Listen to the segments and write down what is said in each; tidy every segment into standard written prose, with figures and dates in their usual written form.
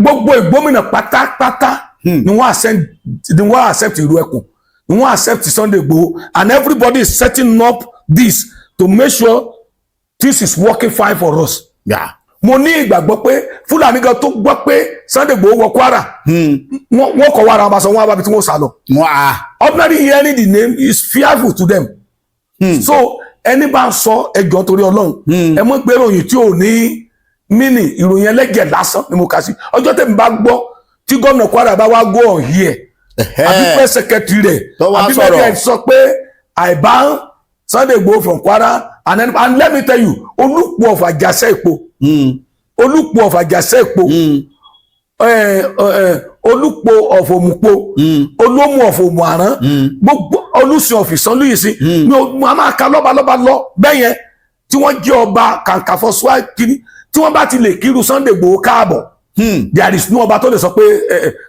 gbogbo ìgbómìnà pátápátá ni wọ́n accept ìlú ẹkùn, ni wọ́n accept Sunday Igboho, and everybody is setting up this to make sure this is working fine for us. Yeah. Mo ní ìgbàgbọ́ pé Fúlàní gan tó gbọ́ pé Sunday Igboho wọ Kwara, wọ́n kọ̀ wára ọba sọ wọ́n wábi tí wọ́n sá lọ. Ordinary hearing the name is fearful to them. So ẹni bá ń sọ ẹjọ́ torí Ọlọ́run, ẹ mọ̀ pé ìròyìn tí ò ní mini ìròyìn ẹlẹ́gẹ̀ lásán ni mo kà sí. Ọjọ́ tẹ̀mí bá gbọ́ tí gómìnà Kwara bá wá go on here, àbí pẹ́ secretary rẹ̀, àbí mẹ́kẹ́ sọ pé I ban Sunday Igboho from Kwara, and let me tell you, Olúpọ̀ of Àjàṣẹ́ Èpo, Olúpọ̀ of Àjàṣẹ́ Èpo, Olúpọ̀ of Òmùpọ̀, Olómù of Òmùàrán, gbogbo Olùsìn of Ìsànlúyìísí, ni a máa ka lọ́balọ́ba lọ bẹ́yẹn tí wọ́n jẹ́ ọba kàǹkàfọ́ swag kìíní, tí wọ́n bá ti lè kírun Sunday Igboho káàbọ̀, there is no ọba tó lè sọ pé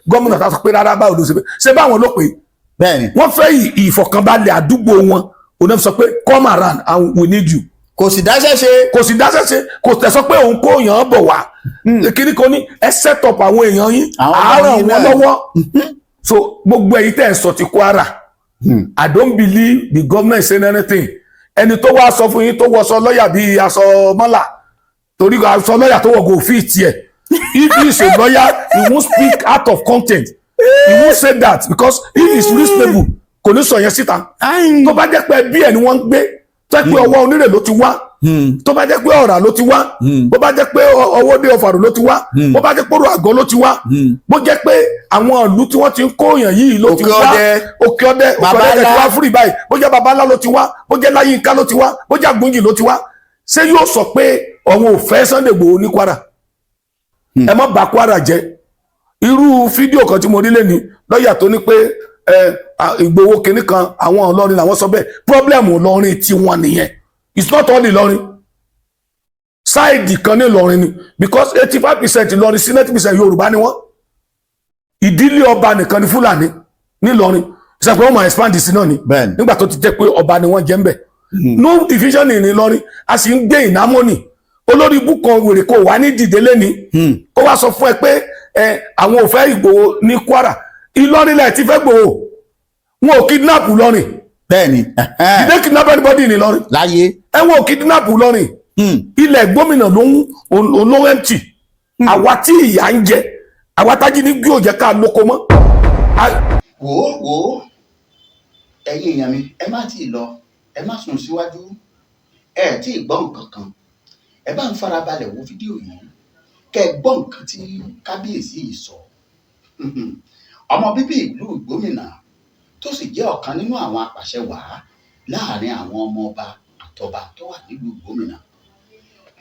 gómìnà tá sọ pé rárá báwo ló ṣe báwọn ló pé wọ́n fẹ́ ìfọ̀kànbalẹ̀ àdúgbò wọn, òun sọ pé come around and we need you. Kò sì dáṣẹ́ ṣe, kò tẹ̀ sọ pé òun kó èèyàn bọ̀ wá, kíní kan ní ẹ set up àwọn èèyàn yín, àárọ̀ wọn lọ́wọ́. So gbogbo èyí tẹ̀ ń sọ ti Kwara, I don't believe the government is saying anything. Ẹni tó wá sọ fún yín tó wọṣọ lọ́yà bíi aṣọ mọ́là, torí aṣọ lọ́yà tó wọ̀ go fit tiẹ̀. If he is a lawyer, he won't speak out of content. He won't say that because he is reasonable. Kò ní sọ yẹn síta. Tó bá jẹ́ pé bí ẹ̀ ni wọ́n ń gbé, tó jẹ́ pé ọwọ́ onírè ló ti wá, tó bá jẹ́ pé ọ̀rà ló ti wá, bó bá jẹ́ pé ọwọ́ dé ọ̀fàrò ló ti wá, bó bá jẹ́ pé ọ̀rọ̀ àgọ́ ló ti wá, bó jẹ́ pé àwọn ìlú tí wọ́n ti ń kó èèyàn yìí ló ti wá, òkè ọdẹ ti wá fúrì báyìí, bó jẹ́ babalá ló ti wá, bó jẹ́ láyínká ló ti wá, bó jẹ́ àgbóǹjì ló ti wá, ṣé yóò sọ pé àwọn ò fẹ́ Sunday Igboho ní Kwara? Ẹ má bà Kwara jẹ́. Irú fídíò kan tí mo rí lẹ́ni lọ́yà tó ní pé Igboho kìíní kan àwọn Ìlọrin làwọn sọ bẹ́ẹ̀, problem Ìlọrin tí wọ́n nìyẹn. It's not all Ìlọrin, sáìdì kan ní Ìlọrin ni, because 85% Ìlọrin sí 90% Yorùbá ni wọ́n. Ìdílé ọba nìkan ni Fúlàní ní Ìlọrin, ìṣàpẹ́ wọn máa expand sí náà ni, nígbà tó ti jẹ́ pé ọba ni wọ́n jẹ́ ń bẹ̀. No division ní Ìlọrin, a sì ń gbé ìnámọ́nì. Olórí ibú kan wèrè kò wá ní dìde lẹ́ni, kó wá sọ fún ẹ pé àwọn ò fẹ́ Ìgbòho ní Kwara. Ìlọrin lẹ̀ ti fẹ́ Ìgbòho, wọn ò kidnap Ìlọrin. Bẹ́ẹ̀ni. Did they kidnap anybody ní Ìlọrin? Láyé. Wọn ò kidnap Ìlọrin. Ilẹ̀ gómìnà ló ń empty. Àwa tí ìyà ń jẹ, àwa tájí ní gbé òjẹ́ ká lóko mọ́. Wò ẹ̀yin èèyàn mi, ẹ má tí ì lọ, ẹ má sùn síwájú, ẹ tí ì gbọ́ nǹkan kan. Ẹ bá ń farabalẹ̀ wo fídíò yìí kẹ́ gbọ́ nǹkan tí kábíyèsí yìí sọ. Ọmọ bíbí ìlú Ìgbómìnà tó sì jẹ́ ọ̀kan nínú àwọn apàṣẹwàá láàrin àwọn ọmọ ọba àtọba tó wà nílùú Ìgbómìnà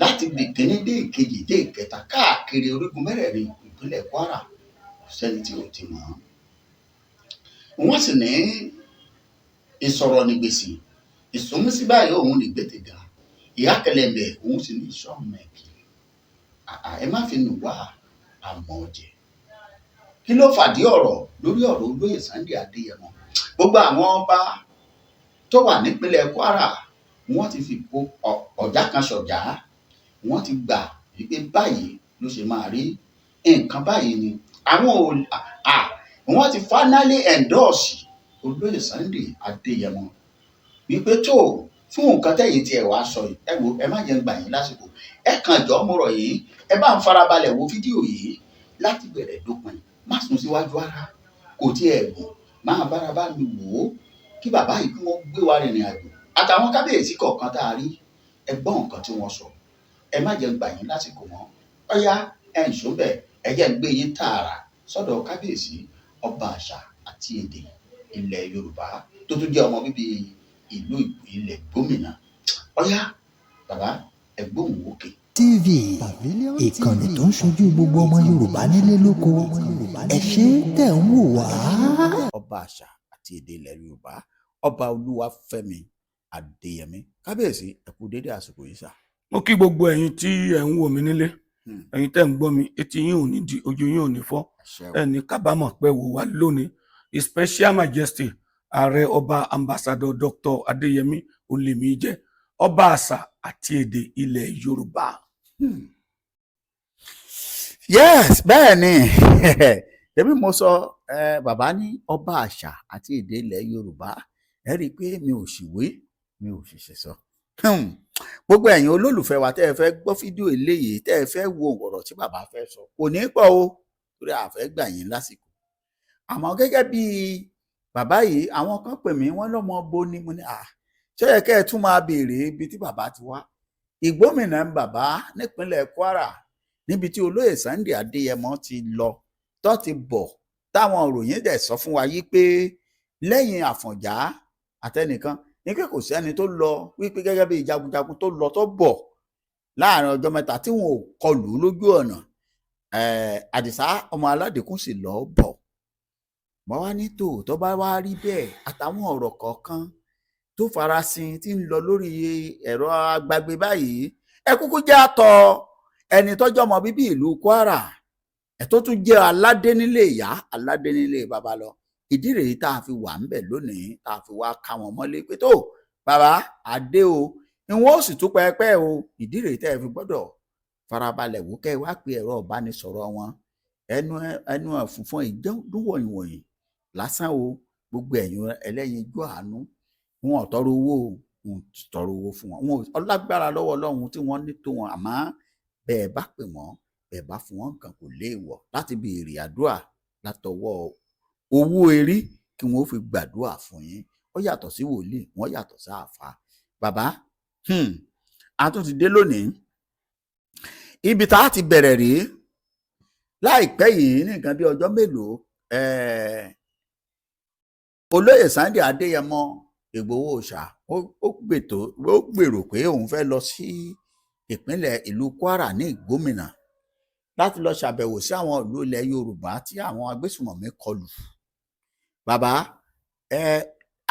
láti ìkíní dé ìkejì dé ìkẹta káàkiri orígun mẹ́rẹ̀ẹ̀rin ìpínlẹ̀ Kwara, kò sẹ́ni tí ò ti mọ̀ ọ́n. Wọ́n sì ní ìsọ̀rọ̀ ní gbèsè, ìsúnmísí báyìí òun ní gbètègà, ìyá kẹlẹ̀mbẹ̀ òun sì ní ìṣọ́mẹ̀kì. Ẹ má fi nù wá àmọ́ ọ̀jẹ̀. Kí ló fàdí ọ̀rọ̀ lórí ọ̀rọ̀ olóyè Sunday Adéyẹmọ? Gbogbo àwọn ọba tó wà nípínlẹ̀ Kwara wọ́n ti fi kó ọ̀já kan ṣọ̀já, wọ́n ti gbà wípé báyìí ló ṣe máa rí, nǹkan báyìí ni wọ́n ti finally endorse olóyè Sunday Adéyẹmọ wípé tó fún nǹkan tẹ̀yìn tí ẹ wá sọ yìí, ẹ wo, ẹ má jẹ́ gbà yín lásìkò, ẹ kàn jọ mo rọ̀ yìí, ẹ bá ń farabalẹ̀ wo fídíò yìí láti bẹ̀rẹ̀ dópin, má sùn síwájú ara, kò tí ẹ gùn, máa bára bá mi wò ó kí bàbá yìí kí wọ́n gbé wa rìnrìn àjò àtàwọn kábíyèsí kọ̀ọ̀kan tá a rí, ẹ gbọ́ nǹkan tí wọ́n sọ, ẹ má jẹ́ gbà yín lásìkò mọ́. Ọ̀yá ẹ ń sọ́bẹ̀, ẹ jẹ́ ń gbé yín tààrà sọ́dọ̀ kábíyèsí ọba àṣà àti èdè ilẹ̀ Yorùbá tó tún jẹ́ ọmọ bíbí ìlú ilẹ̀ Ìgbómìnà. Ọ̀yá bàbá ẹ gbóhùn òkè. TV ìkànnì tó ń ṣojú gbogbo ọmọ Yorùbá nílé lóko, ẹ ṣé tẹ̀ ń wò wá. Ọba àṣà àti èdè ilẹ̀ Yorùbá, ọba Olúwafẹ́mi Adéyẹmí, kábíyèsí ẹ kú dédé àsìkò yìí sà. Mo kí gbogbo ẹ̀yin tí ẹ ń wò mí nílé, ẹ̀yin tẹ́ ń gbọ́ mi, etí yín ò ní di, ojú yín ò ní fọ́, ẹni kábàámọ̀ pé wò wá lónìí. His Special Majesty Ààrẹ Ọba Ambassador Dr. Adéyẹmí Olèmíjẹ, ọba àṣà àti èdè ilẹ̀ Yorùbá. yes bẹ́ẹ̀ ni èmi mo sọ bàbá ní ọba àṣà àti èdè ilẹ̀ Yorùbá ẹ rí i pé mi ò sì wé mi ò sì ṣe sọ gbogbo ẹ̀yin olólùfẹ́ wa tẹ́ ẹ fẹ́ gbọ́ fídíò eléyìí tẹ́ ẹ fẹ́ wo ọ̀rọ̀ tí bàbá fẹ́ sọ kò ní pọ̀ o torí a fẹ́ gbà yín lásìkò àmọ́ gẹ́gẹ́ bí bàbá yìí àwọn kan pè mí wọ́n lọ́mọ bo ni mo ní ṣé yẹ kẹ́ ẹ tún máa béèrè ibi tí bàbá ti wá Ìgbómìnà ń bàbá nípínlẹ̀ Kwara níbi tí olóyè Sunday Adéyẹmọ ti lọ tó ti bọ̀ táwọn òròyìn dẹ̀ sọ fún wa yí pé lẹ́yìn Àfọ̀njá àtẹnìkan ní pé kò sẹ́ni tó lọ wípé gẹ́gẹ́ bí jagunjagun tó lọ tó bọ̀ láàrin ọjọ́ mẹ́ta tí wọn ò kọlù lójú ọ̀nà Àdìsá ọmọ Aládìkún sì lọ bọ̀ wọ́n wá ní tòótọ́ bá wá rí bẹ́ẹ̀ àtàwọn ọ̀rọ̀ kọ̀ọ̀kan tó farasin tí ń lọ lórí ẹ̀rọ agbágbé báyìí ẹ kúkú jẹ́ àtọ̀ ẹni tọ́jọ́ ọmọ bíbí ìlú Kwara ẹ̀ tó tún jẹ́ aládé nílé ìyá aládé nílé bàbá lọ ìdí rèé tá a fi wà ń bẹ̀ lónìí tá a fi wá ká wọn mọ́lé pé tó bàbá adé o ìwọ̀n ó sì tún pẹ́ẹ́pẹ́ o ìdí rèé tẹ́ ẹ fi gbọ́dọ̀ farabalẹ̀ wò kẹ́ ẹ wá pé ẹ̀rọ ìbánisọ̀rọ̀ wọn ẹnu ẹ̀fúnfún ìjọ́dúnwọ̀nyí lásán o gbogbo ẹ̀yin ẹlẹ́yinjú àánú wọn ò tọrọ owó wọn ò tọrọ owó fún wọn wọn ọlágbára lọ́wọ́ Ọlọ́run tí wọ́n ní tó wọn àmọ́ bẹ́ẹ̀ bá pè wọ́n bẹ́ẹ̀ bá fún wọn nǹkan kò léèwọ̀ láti béèrè àdúrà látọwọ́ owó erí kí wọn ó fi gbàdúrà fún yín ó yàtọ̀ sí wòlíì wọn yàtọ̀ sí àáfàá bàbá a tún ti dé lónìí ibi tá a ti bẹ̀rẹ̀ rèé láìpẹ́ yìí ní nǹkan bí ọjọ́ mélòó olóyè Sunday Adéyẹmọ Ìgbòho Òòṣà ó gbèrò pé òun fẹ́ lọ sí ìpínlẹ̀ ìlú Kwara ní Ìgbómìnà láti lọ ṣàbẹ̀wò sí àwọn ìlú ilẹ̀ Yorùbá tí àwọn agbésùmọ̀mí kọlù bàbá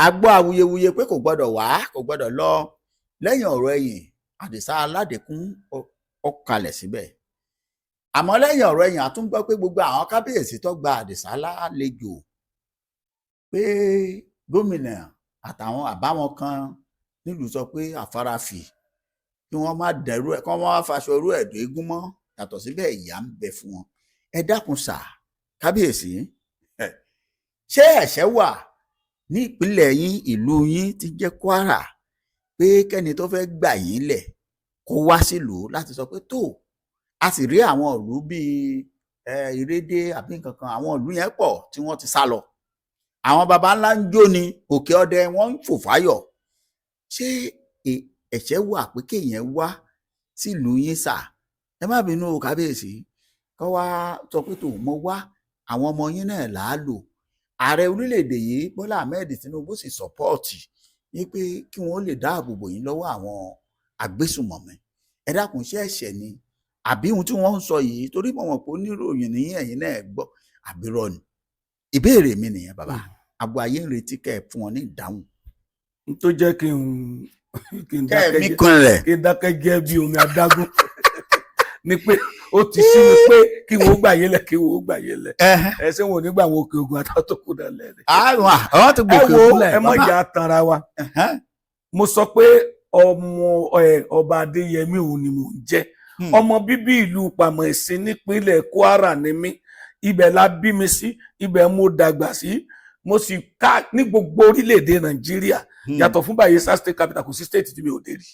a gbọ́ awuyewuye pé kò gbọ́dọ̀ lọ lẹ́yìn ọ̀rọ̀ ẹ̀yìn Àdìsá Aládìkún ó kalẹ̀ síbẹ̀ àmọ́ lẹ́yìn ọ̀rọ̀ ẹ̀yìn a tún gbọ́ pé gbogbo àwọn kábíyèsí tó gba Àdìsá lálejò pé gómìnà àtàwọn àbáwọn kan nílùú sọ pé àfarafì kí wọ́n má dẹrú ẹ̀ kí wọ́n má faṣọ irú ẹ̀dùn eégún mọ́ yàtọ̀ síbẹ̀ ìyà ń bẹ fún wọn ẹ dákun sà kábíyèsí ṣé ẹ̀ṣẹ̀ wà ní ìpínlẹ̀ yín ìlú yín ti jẹ́ Kwara pé kẹ́ni tó fẹ́ gbà yín lẹ̀ kó wá sílùú láti sọ pé tó a sì rí àwọn ìlú bíi Ìrédé àbí nǹkan kan àwọn ìlú yẹn pọ̀ tí wọ́n ti sá lọ àwọn baba ńlá ń jó ni Òkè Ọdẹ wọn ń fò fáyọ̀ ṣé ẹ̀ṣẹ̀ wà pé kéèyàn wá sílùú yín sà ẹ má bínú kábíyèsí kọ́ wá sọ pé tó mọ wá àwọn ọmọ yín náà là á lò ààrẹ orílẹ̀-èdè yìí Bọ́lá Ahmed Tinubu sì sọ́pọ́ọ̀tì ní pé kí wọ́n lè dáàbò bò yín lọ́wọ́ àwọn agbésùmọ̀mí ẹ dákun ṣé ẹ̀ṣẹ̀ ni àbí ohun tí wọ́n ń sọ yìí torí mọ̀ wọ́n pé oníròyìn ní ẹ̀yin náà gbọ́ àbírọ̀ ni ìbéèrè mi nìyẹn bàbá àbò ayé ń retí kẹ́ ẹ fún wọn ní ìdáhùn. n tó jẹ́ kí n dákẹ́ jẹ́ bí omi adágún ni pé ó ti sí mi pé kí wọ́n gbà yẹlẹ̀ kí wọ́n gbà yẹlẹ̀ ẹsẹ̀ wọn ò ní gbà wọn òkè ogun àtàwọn tó kù dálẹ̀ rẹ̀. àwọn tó gbòkè ogun lẹ̀ ẹ mọ̀ ìjà tanra wa mo sọ pé ọba Adéyẹmí òun ni mò ń jẹ́ ọmọ bíbí ìlú Pàmọ̀sìn nípínlẹ̀ Kwara ni mí ibẹ̀ la bí mi sí ibẹ̀ mo dàgbà sí mo sì ká ní gbogbo orílẹ̀-èdè Nàìjíríà yàtọ̀ fún Bayelsa state capital kò sí state tí mi ò dé rí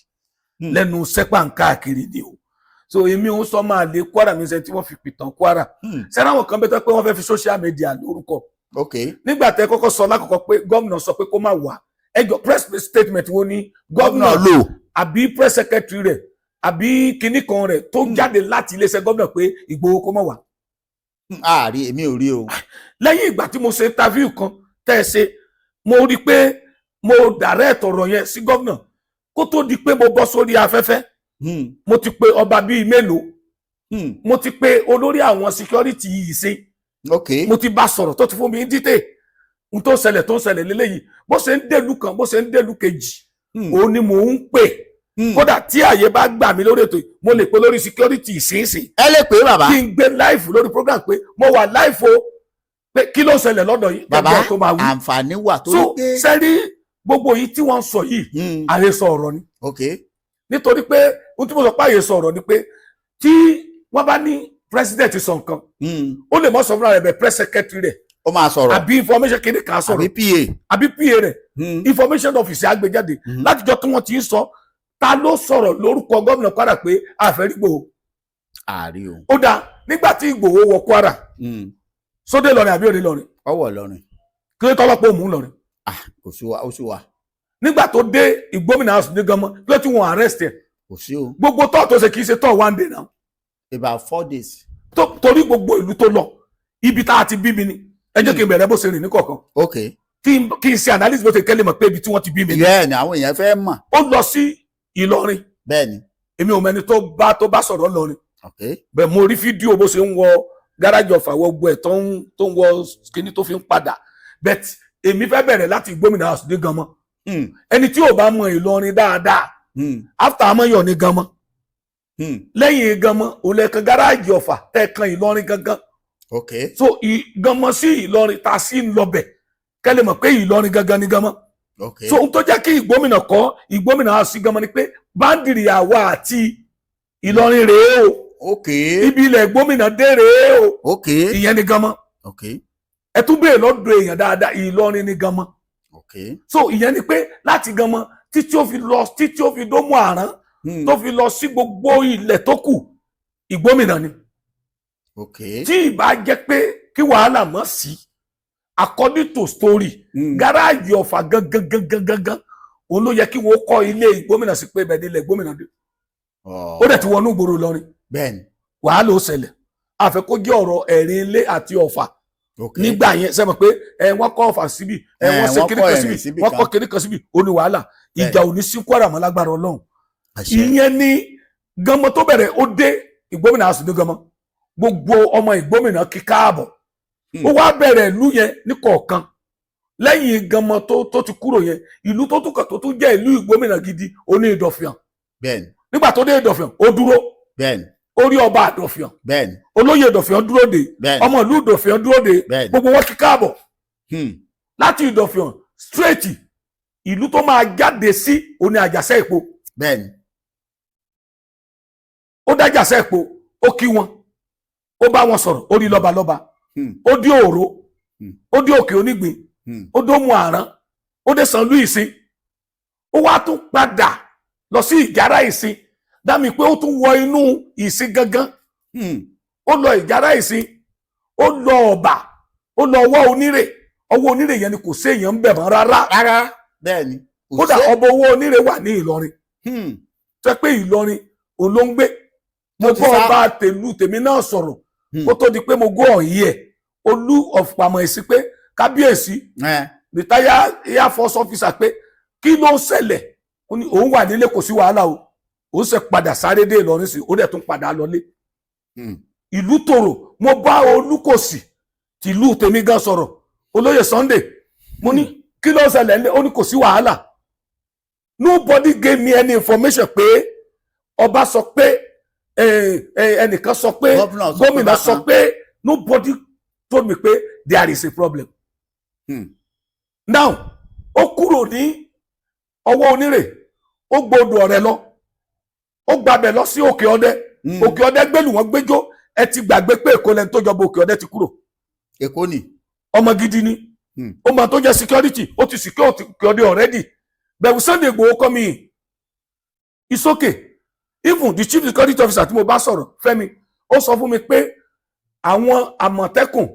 lẹ́nu sẹ́pà ń káàkiri ni o so èmi ò sọ máa lé Kwara mi sẹ́ tí wọ́n fi pìtàn Kwara sẹ́ni àwọn kan bẹ́tọ́ pé wọ́n fẹ́ fi social media lórúkọ nígbà tẹ́ kọ́kọ́ sọ lákọ̀ọ́kọ́ pé gómìnà sọ pé kó má wá ẹjọ́ press statement wo ni gómìnà lò àbí press secretary rẹ̀ àbí kinní kan rẹ̀ tó jáde láti iléeṣẹ́ gómìnà pé Ìgbòho kó má wá. ààrí èmi ò rí o. lẹ́yìn ìgbà tí mo ṣe interview kan tẹ́ ẹ ṣe mo rí pé mo direct ọ̀rọ̀ yẹn sí gómìnà kó tó di pé mo bọ́ sórí afẹ́fẹ́ mo ti pe ọba bíi mélòó mo ti pe olórí àwọn security yìí ṣe mo ti bá sọ̀rọ̀ tó ti fún mi ní dítè n tó ń ṣẹlẹ̀ lélẹ́yìí bó ṣe ń délùú kan bó ṣe ń délùú kejì òun ni mò ń pè kódà tí àyè bá gbà mí lórí ètò mo lè pe lórí security ìsinsìn ẹ lè pè bàbá kí n gbé live lórí program pé mo wà live o pé kí ló ń ṣẹlẹ̀ lọ́dọ̀ yìí bàbá àǹfààní wà tó so sẹ́rí gbogbo yìí tí wọ́n ń sọ yìí àhesọ ọ̀rọ̀ ni nítorí pé ohun tí mo sọ pé àhesọ ọ̀rọ̀ ni pé tí wọ́n bá ní president sọ nǹkan ó lè mọ sọ fúnra rẹ̀ bẹ́ẹ̀ press secretary rẹ̀ ó máa sọ̀rọ̀ àbí information kéde kan sọ̀rọ̀ àbí PA rẹ̀ information office àgbéjáde látijọ́ tí wọ́n ti ń sọ ta ló sọ̀rọ̀ lórúkọ gómìnà Kwara pé àfẹ́rí Ìgbòho àárí o. ó dáa nígbà tí Ìgbòho wọ Kwara sódé lọrin àbí òde lọrin ọwọ́ lọrin kí ló tọ́lọ́pọ̀ òmù lọrin kò sí wa ó sì wà nígbà tó dé Ìgbómìnà house ní Ganmọ kí ló tí wọ́n arrest ẹ̀ kò sí o. gbogbo tọ́ tó ṣe kì í ṣe tọ́ one day náà about 4 days. torí gbogbo ìlú tó lọ ibi tá a ti bí mi ni ẹ jẹ́ kí n bẹ̀rẹ̀ bó ṣe rìn ní kọ̀ọ̀kan ok kí n ṣe analysis bó ṣe kẹ́lẹ́ mọ̀ pé ibi tí wọ́n ti bí mi ni. bẹ́ẹ̀ ni àwọn èèyàn fẹ́ mọ̀. ó lọ sí Ìlọrin bẹ́ẹ̀ ni. èmi ò mẹ́ni tó bá sọ̀rọ̀ lọrin ok bẹ́ẹ̀ mo rí fídíò bó ṣe ń wọ gáràjì ọ̀fà gbogbo ẹ̀ tó ń wọ kíní tó fi ń padà bẹ́ẹ̀ èmi fẹ́ bẹ̀rẹ̀ láti Ìgbómìnà house ní Ganmọ ẹni tí ò bá mọ Ìlọrin dáadáa after amọ̀yọ̀ ní Ganmọ lẹ́yìn Ganmọ òlẹ̀kan gáràjì ọ̀fà tẹ̀kan Ìlọrin gangan ok so Ganmọ sí Ìlọrin tá a sì ń lọbẹ̀ kẹ́lẹ́ mọ̀ pé Ìlọrin gangan ní Ganmọ ok so ohun tó jẹ́ kí Ìgbómìnà kọ́ Ìgbómìnà house sí Ganmọ ni pé báńdìrì àwa àti Ìlọrin rèé o ok ibi ilẹ̀ Ìgbómìnà dé rèé o ok ìyẹn ní Ganmọ ok ẹ tún bèèrè lọ́dọ̀ èèyàn dáadáa Ìlọrin ní Ganmọ ok so ìyẹn ni pé láti Ganmọ títí ó fi dómú àrán tó fi lọ sí gbogbo ilẹ̀ tó kù Ìgbómìnà ni ok tí ìbá jẹ́ pé kí wàhálà mọ́ sí according to story gáràjì Ọ̀fà gangan òun ló yẹ kí wọ́n kọ́ ilé Ìgbómìnà sí pé ibẹ̀ ni ilẹ̀ Ìgbómìnà dé ó dẹ̀ ti wọnú ìgboro Ìlọrin bẹ́ẹ̀ni wàhálà ó ṣẹlẹ̀ àfẹ́ kó jẹ́ ọ̀rọ̀ ẹ̀rin ilé àti Ọ̀fà nígbà yẹn ṣe mọ̀ pé wọ́n kọ́ Ọ̀fà síbi wọ́n ṣe kíní kan síbi wọ́n kọ́ kíní kan síbi ó ní wàhálà ìjà ò ní sí Kwara mọ́ lágbára Ọlọ́run ìyẹn ní Ganmọ tó bẹ̀rẹ̀ ó dé Ìgbómìnà house ní Ganmọ gbogbo ọmọ Ìgbómìnà kí káàbọ̀ ó wá bẹ̀rẹ̀ ìlú yẹn ní kọ̀ọ̀kan lẹ́yìn Ganmọ tó ti kúrò yẹn ìlú tó tún kàn tó tún jẹ́ ìlú Ìgbómìnà gidi ó ní Ìdọ̀fìàn bẹ́ẹ̀ni nígbà tó dé Ìdọ̀fìàn ó dúró bẹ́ẹ̀ni ó rí ọba Ìdọ̀fìàn bẹ́ẹ̀ni olóyè Ìdọ̀fìàn dúró de ọmọ ìlú Ìdọ̀fìàn dúró de gbogbo wọn kí káàbọ̀ láti Ìdọ̀fìàn straight ìlú tó máa jáde sí oní Àjàṣẹ́ Èpo bẹ́ẹ̀ni ó dá Àjàṣẹ́ Èpo ó kí wọn ó bá wọn sọ̀rọ̀ ó rí lọ́balọ́ba ó dé Òró ó dé Òkè Onígbín ó dómù Àrán ó dé Sanlú Ìsìn ó wá tún padà lọ sí Ìjàrá Ìsìn dámi pé ó tún wọ inú Ìsìn gangan ó lọ Ìjàrá Ìsìn ó lọ Ọ̀bà ó lọ ọwọ́ Onírè yẹn ni kò séèyàn ń bẹ̀ mọ́ rárá bẹ́ẹ̀ni kódà ọba ọwọ́ Onírè wà ní Ìlọrin tó pé Ìlọrin òun ló ń gbé mo bọ́ ọba tèlú tèmi náà sọ̀rọ̀ kó tó di pé mo go on here Olú of Pàmọ̀sí pé kábíyèsí rìtáyà Air Force officer pé kí ló ń ṣẹlẹ̀ òun wà nílé kò sí wàhálà o òun ṣe padà sáré dé Ìlọrin sí ó dẹ̀ tún padà lọlé ìlú tòrò mo bá Olúkòsì tìlú tèmi gan sọ̀rọ̀ olóyè Sunday mo ní kí ló ń ṣẹlẹ̀ ńlẹ̀ ó ní kò sí wàhálà nobody gave me any information pé ọba sọ pé ẹnìkan sọ pé gómìnà sọ pé nobody told me pé there is a problem. Now ó kúrò ní ọwọ́ Onírè ó gbọdọ̀ Ọ̀rẹ́ lọ ó gbàbẹ̀ lọ sí Òkè Ọdẹ Òkè Ọdẹ gbẹlú wọn gbẹjọ ẹ ti gbàgbé pé Èkó lẹni tó jọba Òkè Ọdẹ ti kúrò. Èkó ni ọmọ gidi ni ó máa tó jẹ́ security ó ti secure Òkè Ọdẹ already bẹ̀rù Sunday Igboho come in it's okay. Even the chief security officer tí mo bá sọ̀rọ̀ Fẹ́mi ó sọ fún mi pé àwọn Àmọ̀tẹ́kùn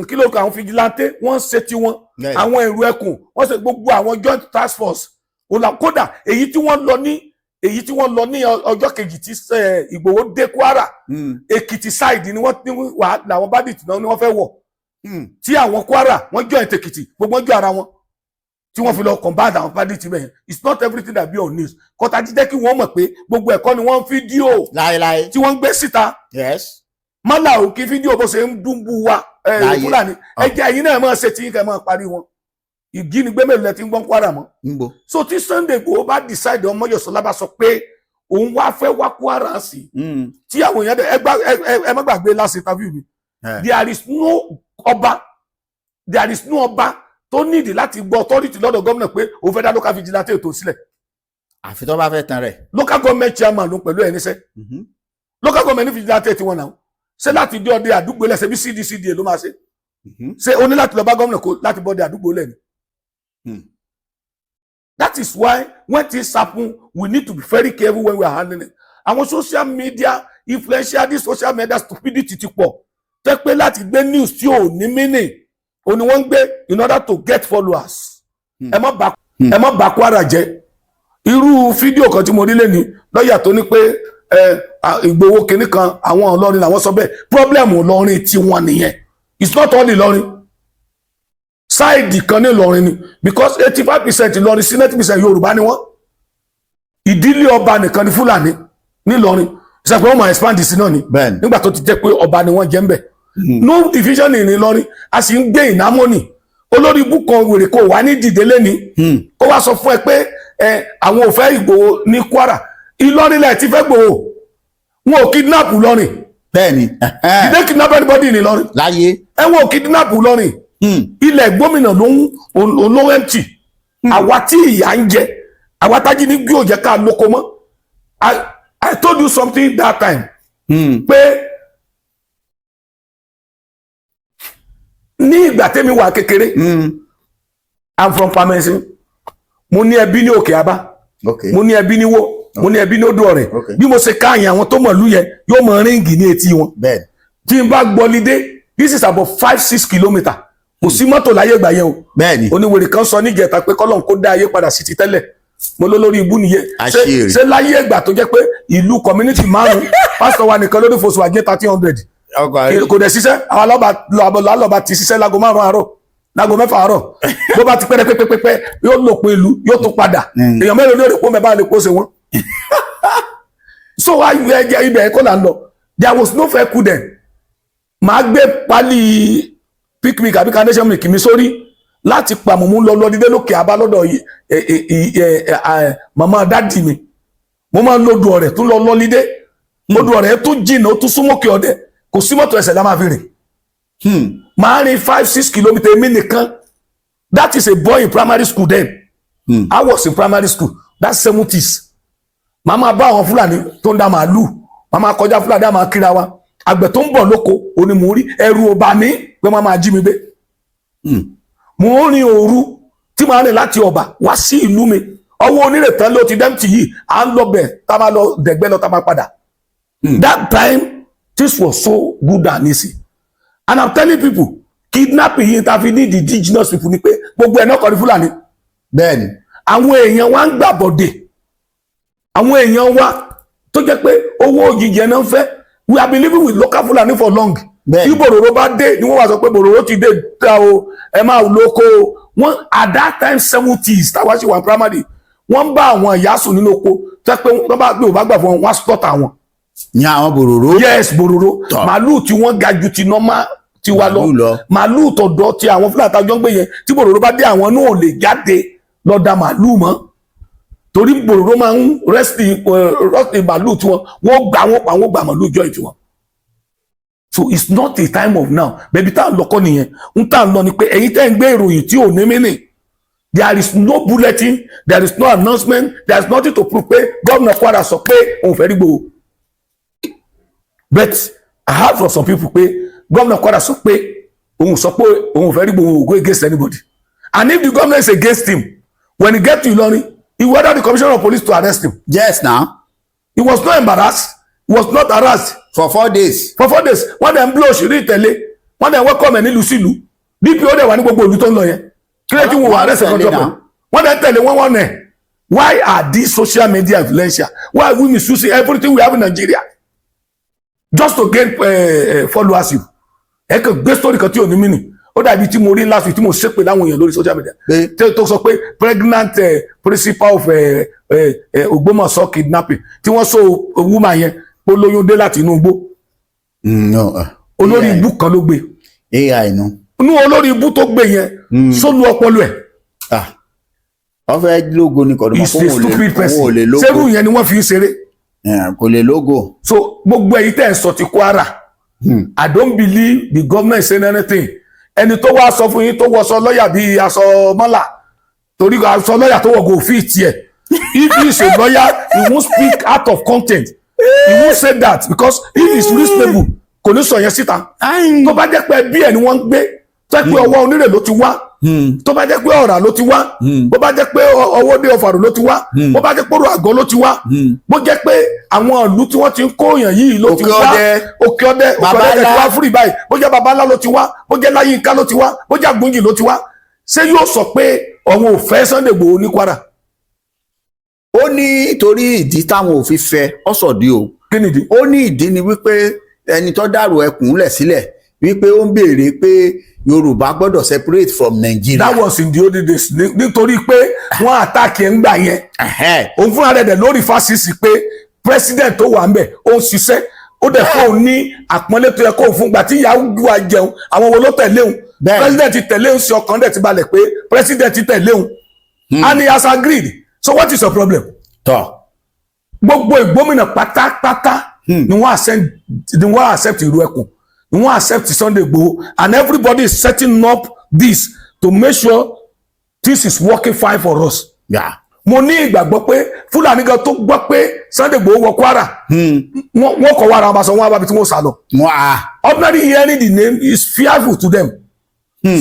kí ló kọ àwọn fìjìláńtẹ wọ́n ṣe tiwọn àwọn ẹ̀rù ẹkùn wọ́n ṣe gbogbo àwọn joint task force kódà èyí tí wọ́n lọ ní ọjọ́ kejì tí Ìgbòho dé Kwara Èkìtì side ni wọ́n wà làwọn bandit náà ni wọ́n fẹ́ wọ̀ tí àwọn Kwara wọ́n joint Èkìtì gbogbo ọjọ́ ara wọn tí wọ́n fi lọ combat àwọn bandit bẹ́ẹ̀ it's not everything that be on news kọ́ta jíjẹ́ kí wọ́n mọ̀ pé gbogbo ẹ̀kọ́ ni wọ́n fídíò láéláé tí wọ́n ń gbé síta mọ́là ò kí fídíò bó ṣe ń dúnbù wa Fúlàní ẹjẹ́ ẹ̀yin náà máa ṣe tí kẹ́ máa parí wọn ìjínigbé mélòó lẹ ti ń gbọ́n Kwara mọ́ so tí Sunday Igboho bá decide Ọmọyọ̀sọ́lá bá sọ pé òun wá fẹ́ wá Kwara sí tí àwọn èèyàn ẹ má gbàgbé last interview mi there is no ọba tó nídìí láti gbọ́ authority lọ́dọ̀ gómìnà pé òun fẹ́ dá local vigilante ètò sílẹ̀. àfi tó bá fẹ́ tan rẹ̀. local government chairman ló pẹ̀lú ẹ̀ níṣẹ́ local government vigilante ti wọn náà ṣé láti dé ọdẹ àdúgbò lẹ̀ ṣe bí CDCDA ló máa ṣe ṣé o ní láti lọ bá gómìnà kó láti bọ́ ọdẹ àdúgbò lẹ̀ ni. That is why when things happen we need to be very careful when we are handling it. Àwọn social media influential this social media stupidity ti pọ̀ tẹ́ pé láti gbé news tí ò ní meaning o ni wọ́n ń gbé in order to get followers. Ẹ má bà Kwara jẹ́. Irú fídíò kan tí mo rí lẹ́ni lọ́ọ̀yà tó ní pé Ìgbòho kìíní kan àwọn Ìlọrin làwọn sọ bẹ́ẹ̀ problem Ìlọrin tí wọ́n nìyẹn. It's not all Ìlọrin. Sáìdì kan ní Ìlọrin ni because 85% Ìlọrin sí 90% Yorùbá ni wọ́n. Ìdílé ọba nìkan ni Fúlàní ní Ìlọrin. Ìṣàpẹ́ wọn máa expand sí náà ni. Nígbà tó ti jẹ́ pé ọba ni wọ́n jẹ́ ń bẹ̀. No division ní Ìlọrin a sì ń gbé ìnámọ́nì. Olórí ibú kan wèrè kò wá ní dìde lẹ́ni. Kó wá sọ fún ẹ pé àwọn ò fẹ́ Ìgbòho ní Kwara. Ìlọrin lẹ̀ ti fẹ́ Gbòho. Wọn ò kidnap Ìlọrin. Bẹ́ẹ̀ni. Did they kidnap anybody ní Ìlọrin? Láyé. Wọn ò kidnap Ìlọrin. Ilẹ̀ gómìnà ló empty. Àwa tí ìyà ń jẹ, àwa tájí ní gbé òjẹ́ ká lóko mọ́. I told you something that time. Pé ní ìgbà tẹ́mi wà kékeré, I'm from Pamẹ́sìn. Mo ní ẹbí ní Òkè Abá. Mo ní ẹbí ní Wó. Mo ní ẹbí ní Odò Ọ̀rẹ́. Bí mo ṣe káàyàn àwọn tó mọ̀lú yẹn yóò mọ ríǹgì ní etí wọn. Tí n bá gbọ́lidé, this is about 5-6 kilometres. Kò sí mọ́tò láyé ìgbà yẹn o. Oníwèrè kan sọ níjẹta pé kọ́lọ́n kó dá ayé padà sí ti tẹ́lẹ̀. Mo ló lórí ibú nìyẹn. Ṣé láyé ìgbà tó jẹ́ pé ìlú community márùn-ún pásítọ̀ wa nìkan lórí fòṣù àjẹ́ 1300. Kò dẹ̀ ṣiṣẹ́ àwọn alọ́ba ti ṣiṣẹ́ lágo 5 àárọ̀ lágo 6 àárọ̀. Bó bá ti pẹ́rẹ́ pẹ́pẹ́pẹ́ yóò lò pé ìlú yóò tún padà. Èèyàn mẹ́rin lórí pọ́ mẹ́bàá lè kó ṣe wọ́n. So ibẹ̀ ẹ̀kọ́ là ń lọ. There was no fair coup then. Màá gbé pálí picnic àbí carnation milk mi sórí láti pàmùmú lọ dídé lókè Abá lọ́dọ̀ màmá dádì mi. Mo máa ń lo Odò Ọ̀rẹ́ tún lọ lọ́lídé. Odò Ọ̀rẹ́ tún jìnnà ó tún súnmọ́kè ọdẹ. Kò sí mọ́tò ẹsẹ̀ lá máa fi rìn. Màá rìn 5-6 kilometres èmi nìkan. That is a boy in primary school then. I was in primary school. That's 70s. Màmá bá àwọn Fúlàní tó ń dá màálù. Màmá kọjá Fúlàní dá máa kíra wa. Àgbẹ̀ tó ń bọ̀ lóko òní mò ń rí ẹrù ọba mi pé wọ́n máa jí mi gbé. Mò ń rin òru tí màá rìn láti Ọ̀bà wá sí ìlú mi. Ọwọ́ onírètán ló ti dẹ́mtì yìí à ń lọ bẹ̀ tá a máa lọ dẹ̀gbẹ́ lọ tá a máa padà. That time this was so good and easy. And I'm telling people kidnapping yìí ta fi ní the indigenous people ni pé gbogbo ẹ̀ náà kọ́ ní Fúlàní. Bẹ́ẹ̀ni. Àwọn èèyàn wa ń gbà bọ̀dẹ̀. Àwọn èèyàn wa tó jẹ́ pé owó òjijì ẹ̀ náà ń fẹ́. We have been living with local Fulani for long. Bí Bòròró bá dé ni wọ́n wá sọ pé Bòròró ti dé ta o ẹ máa lóko o. At that time 70s táwa ṣì wà primary wọ́n ń bá àwọn ìyá sùn nínú oko tẹ́ pé wọ́n bá gbé òbá gbà fún wọn wọ́n á slaughter wọn. Ní àwọn Bòròró. Yes Bòròró. Màálù tí wọ́n ga ju ti normal ti wa lọ. Màálù tọ̀dọ̀ ti àwọn Fúlàní àtàjọ́ ń gbé yẹn tí Bòròró bá dé àwọn náà ò lè jáde lọ da màálù mọ́. Torí Bòròró máa ń rọ́ọ̀tì màálù tí wọ́n gbà màálù jọ ìtì wọn. So it's not a time of now. Bẹ́ẹ̀bi tá à ń lọ kọ́ nìyẹn. Ń tá à ń lọ ni pé ẹ̀yin tẹ́ ń gbé ìròyìn tí ò ní mínì. There is no bulletin, there is no announcement, there is nothing to prove pé gómìnà Kwara sọ pé òun fẹ́ rí Ìgbòho. But I heard from some people pé gómìnà Kwara sọ pé òun sọ pé òun fẹ́ rí Ìgbòho go against anybody. And if the government is against him, when he get to Ilorin, he ordered the commissioner of police to arrest him. Yes, now. He was not embarrassed. He was not harassed. For 4 days. For 4 days. Wọ́n dẹ̀ ń blow òṣèré ìtẹ̀lé. Wọ́n dẹ̀ ń welcome ẹ̀ nílùú sílùú. DPO dẹ̀ wà ní gbogbo ìlú tó ń lọ yẹn. Kílẹ̀tì wò wà arrest ẹ̀ lọ́jọ́ pẹ̀. Wọ́n dẹ̀ ń tẹ̀lé wọ́n nẹ̀. Why are these social media influential? Why are we misusing everything we have in Nigeria? Just to gain followers you. Ẹ kàn gbé story kan tí ò ní mínì. Ó dàbí tí mo rí last week tí mo ṣépè láwọn èèyàn lórí social media. Tó sọ pé pregnant principal of Ògbómọ̀ṣọ́ kidnapping tí wọ́n so woman yẹn pé lóyún dé láti inú igbó. Olórí ibú kan ló gbé. AI nu. Inú olórí ibú tó gbé yẹn sólú ọpọlọ ẹ̀. Wọ́n fẹ́ lógo ní kọ̀dọ̀ mọ́ kó wò lè lógo. Sẹ́rù yẹn ni wọ́n fi ń ṣeré. Kò lè lógo. So gbogbo èyí tẹ́ ẹ̀ sọ ti Kwara. I don't believe the government is saying anything. Ẹni tó wá sọ fún yín tó wọṣọ lọ́yà bíi aṣọ mọ́là torí aṣọ lọ́yà tó wọ̀ go fit tiẹ̀. If he is a lawyer, he won't speak out of content. He won't say that because if it's reasonable kò ní sọ yẹn síta tó bá jẹ́ pé ẹbí ẹ̀ ni wọ́n ń gbé tó jẹ́ pé ọwọ́ onírè ló ti wá tó bá jẹ́ pé ọ̀rà ló ti wá bó bá jẹ́ pé ọwọ́ dé ọ̀fàrò ló ti wá bó bá jẹ́ pé ọ̀rọ̀ àgọ́ ló ti wá bó jẹ́ pé àwọn ìlú tí wọ́n ti ń kó èèyàn yìí ló ti wá òkè ọdẹ ti wá fúrì báyìí bó jẹ́ babalá ló ti wá bó jẹ́ láyínká ló ti wá bó jẹ́ àgbóǹjì ló ti wá ṣé yóò sọ pé ọ̀hún ò fẹ́ Sunday Igboho ní Kwara. ó ní torí ìdí táwọn ò fi fẹ́ ọ̀sọ̀dí o. kí nìdí. ó ní ìdí ni wípé ẹni tó dàrú ẹkùn lẹ̀ sílẹ̀ wípé ó ń béèrè pé Yorùbá gbọ́dọ̀ separate from Nigeria. that was in the old days nítorí pé wọ́n àtàkì ẹ̀ ń gbà yẹn òun fúnra rẹ̀ lórí fásitì pé president tó wà ń bẹ̀ ó ń ṣiṣẹ́ ó dẹ̀ kó o ní àpọ́nlé tó yẹ kó o fún gbà tí ìyàwó wa jẹun àwọn wo ló tẹ̀lé òun president tẹ̀lé òun sí ọkàn dẹ̀ ti balẹ̀ pé president tẹ̀lé òun and he has agreed so what is your problem. gbogbo ìgbómìnà pátápátá ni wọ́n accept ìlú ẹkùn ni wọ́n accept Sunday Igboho and everybody is setting up this to make sure this is working fine for us. mo ní ìgbàgbọ́ pé Fúlàní gan tó gbọ́ pé Sunday Igboho wọ Kwara wọ́n kọ̀ wá ara wọn bá sọ wọ́n wá bí tí wọ́n sá lọ. ordinary hearing the name is fearful to them.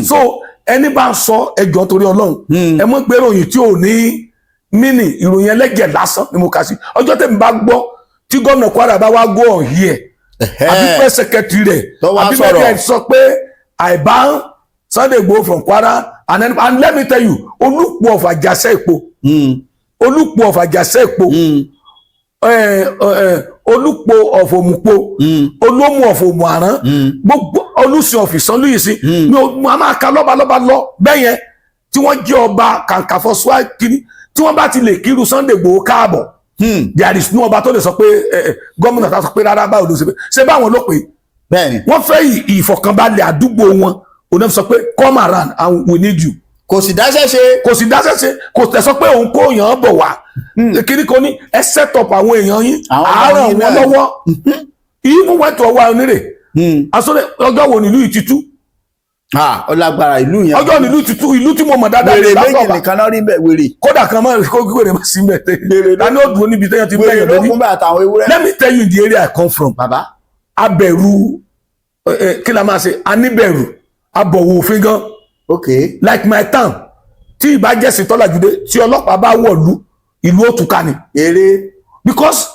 so ẹni bá ń sọ ẹjọ́ torí Ọlọ́run ẹ mọ̀ pé ìròyìn tí ò ní mini ìròyìn ẹlẹ́jẹ̀ lásán ni mo kà sí ọjọ́ tẹ̀mí bá gbọ́ tí gómìnà Kwara bá wá go on here àbí press secretary rẹ̀ àbí bẹ́ẹ̀ sọ pé I ban Sunday Igboho from Kwara and let me tell you Olúpọ̀ of Àjàṣẹ́ Èpo Olúpọ̀ of Àjàṣẹ́ Èpo Olúpọ̀ of Òmùpọ̀ Olómù of Òmùàrán gbogbo Olùsìn of Ìsànlúyìísí ni a máa ka lọ́balọ́ba lọ bẹ́yẹn tí wọ́n jẹ́ ọba kàǹkàfọ́ swahili tí wọ́n bá ti lè kírun Sunday Igboho káàbọ̀ there is no ọba tó lè sọ pé gómìnà tá sọ pé rárá báwo ló ṣe báwọn ló pé wọ́n fẹ́ ìfọ̀kànbalẹ̀ àdúgbò wọn òun sọ pé come around and we need you. kò sì dáṣẹ́ ṣe kò tẹ̀ sọ pé òun kó èèyàn bọ̀ wá kíní kò ní ẹ set up àwọn èèyàn yín àárọ̀ wọn lọ́wọ́ even went to ọwọ́ onírè àsọdẹ ọjọ́ wo nílùú ìtìtú. ọlágbára ìlú yẹn. ọjọ́ nílùú ìtìtú ìlú tí mo mọ̀ dáadáa. wèrè méjì nìkan náà rí bẹ́ẹ̀ wèrè. kódà kan máa kó wèrè máa sí bẹ́ẹ̀ tani ó dúró níbi tẹ́yàn ti bẹ́ẹ̀ lórí. wèrè ló kún bẹ́ẹ̀ àtàwọn ewúrẹ́. let me tell you in the area I come from. baba. abẹ̀rù kí la máa ṣe aníbẹ̀rù abọ̀wò òfin gan. okay. like my town tí ìbá jẹ́sì tọ́làjúdé tí ọlọ́pàá bá wọ̀lú ìlú òtúká ni. eré. because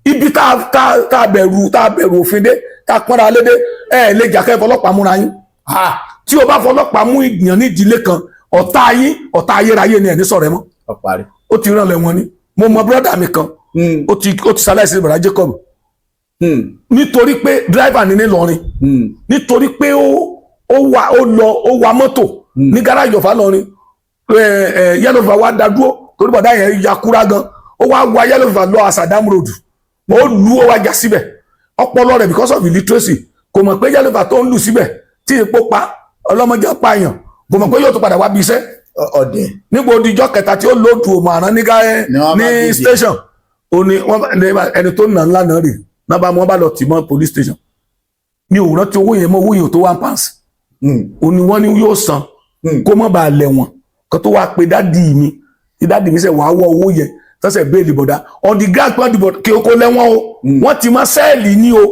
ibi tá bẹ̀rù òfin dé tá pọ́nra lédè ẹ̀ lè jà kẹ́ fọlọ́pàá múra yín. tí o bá fọlọ́pàá mú ìyàn ní ìdílé kan ọ̀tá yín ọ̀tá ayérayé ni ẹ̀ ní sọ̀rọ̀ ẹ mọ́. ó ti rán lẹ́wọ̀n ni mo mọ bírọ́dà mi kan ó ti ṣaláìsí bàrà Jacob nítorí pé dírẹ́fà ní Ìlọrin nítorí pé ó wa mọ́tò ní gáràjì ọ̀fà lọ́rin yellow river wá dá dúró torí bàdá yẹn yakura gan ó wá wa yellow river lọ Asadam road ó lu ó wá já síbẹ̀ ọpọlọ rẹ̀ because of illiteracy kò mọ̀ pé yellow river tó ń lù síbẹ̀ tí epo pa ọlọ́mọdé pààyàn kò mọ̀ pé yóò tún padà wá bí iṣẹ́ ọ̀dẹ̀ nígbà odijọ́ kẹta tí ó lóòtù Òmùaran ní station ó ní ẹni tó nà ńlá náà rè náà bá wọn bá lọ tì mọ́ police station mi ò rántí owó yẹn mọ́ owó yẹn tó £1 ó ní wọ́n ní yóò san kó mọ́ bá lẹ̀ wọ́n kó tó wá pe dádì mi sẹ̀ wàá wọ owó yẹn tọ́sẹ̀ bẹ́ẹ̀lì bọ̀dá on the ground pọ́n dìbò kí o kó lẹ́wọ̀n o wọ́n ti mọ́ sẹ́ẹ̀lì ní o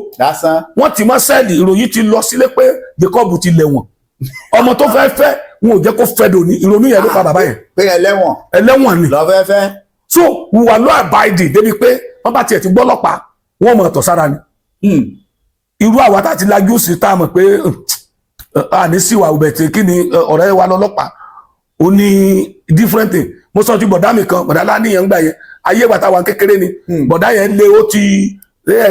wọ́n ti mọ́ sẹ́ẹ̀lì ìròyìn ti lọ sílé pé Jacob ti lẹ̀wọ̀n ọmọ tó fẹ́ wọn ò jẹ́ kó fẹ́ dòní ìrònú yẹn ló pa bàbá yẹn. pé ẹlẹ́wọ̀n ni lọ́fẹ́fẹ́. so wùwà ló àbáìdì débi pé wọ́n bá tiẹ̀ ti gbọ́ ọlọ́pàá wọ́n mọ̀ ọ̀tọ̀ sára ni. irú àwa tá ti lajú sí tá a mọ̀ pé àní sí wa òbẹ̀tẹ̀ kí ni ọ̀rẹ́ wa lọ́lọ́pàá ó ní different thing mo sọ ti bọ̀dá mi kan bọ̀dá láníyàn gbà yẹn ayé bàtà wa kékeré ni bọ̀dá yẹn lé ó ti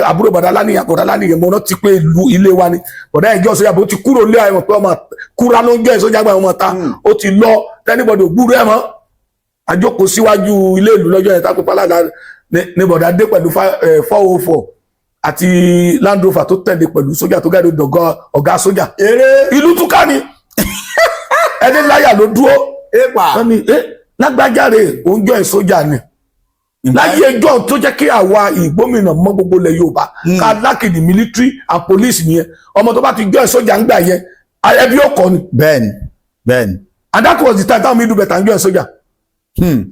àbúrò bọ̀dá láníyàn mo rántí pé ilé wa ni bọ̀dá yẹn jẹ́ ọ̀sọ́jà bó ti kúrò lé àwọn pé ọmọ kúra ló ń jẹ́ ìsọ́jà gbà ọmọ ta ó ti lọ tẹ́nibọ̀dì ògbúrú ẹ̀ mọ́ àjókòó síwájú ilé ìlú lọ́jọ́ yẹn tápẹ́ pálá ní bọ̀dá dé pẹ̀lú 404 àti Land Rover tó tẹ̀lé pẹ̀lú sójà tó gáàdó dọ̀gọ́ ọ̀gá sójà ìlú túká ni ẹni láyà ló dúró lágbájáre oúnjẹ ìsójà ni láyé ẹjọ́ tó jẹ́ kí àwa ìgbómìnà mọ́ gbogbo ilẹ̀ Yorùbá ká lákìdí military and police nìyẹn ọmọ tó bá ti jọ ìsójà ń gbà yẹn ẹbí ọkọ ni. bẹ́ẹ̀ni. and that was the time táwọn mi dùn bẹ̀tà ń jọ ìsójà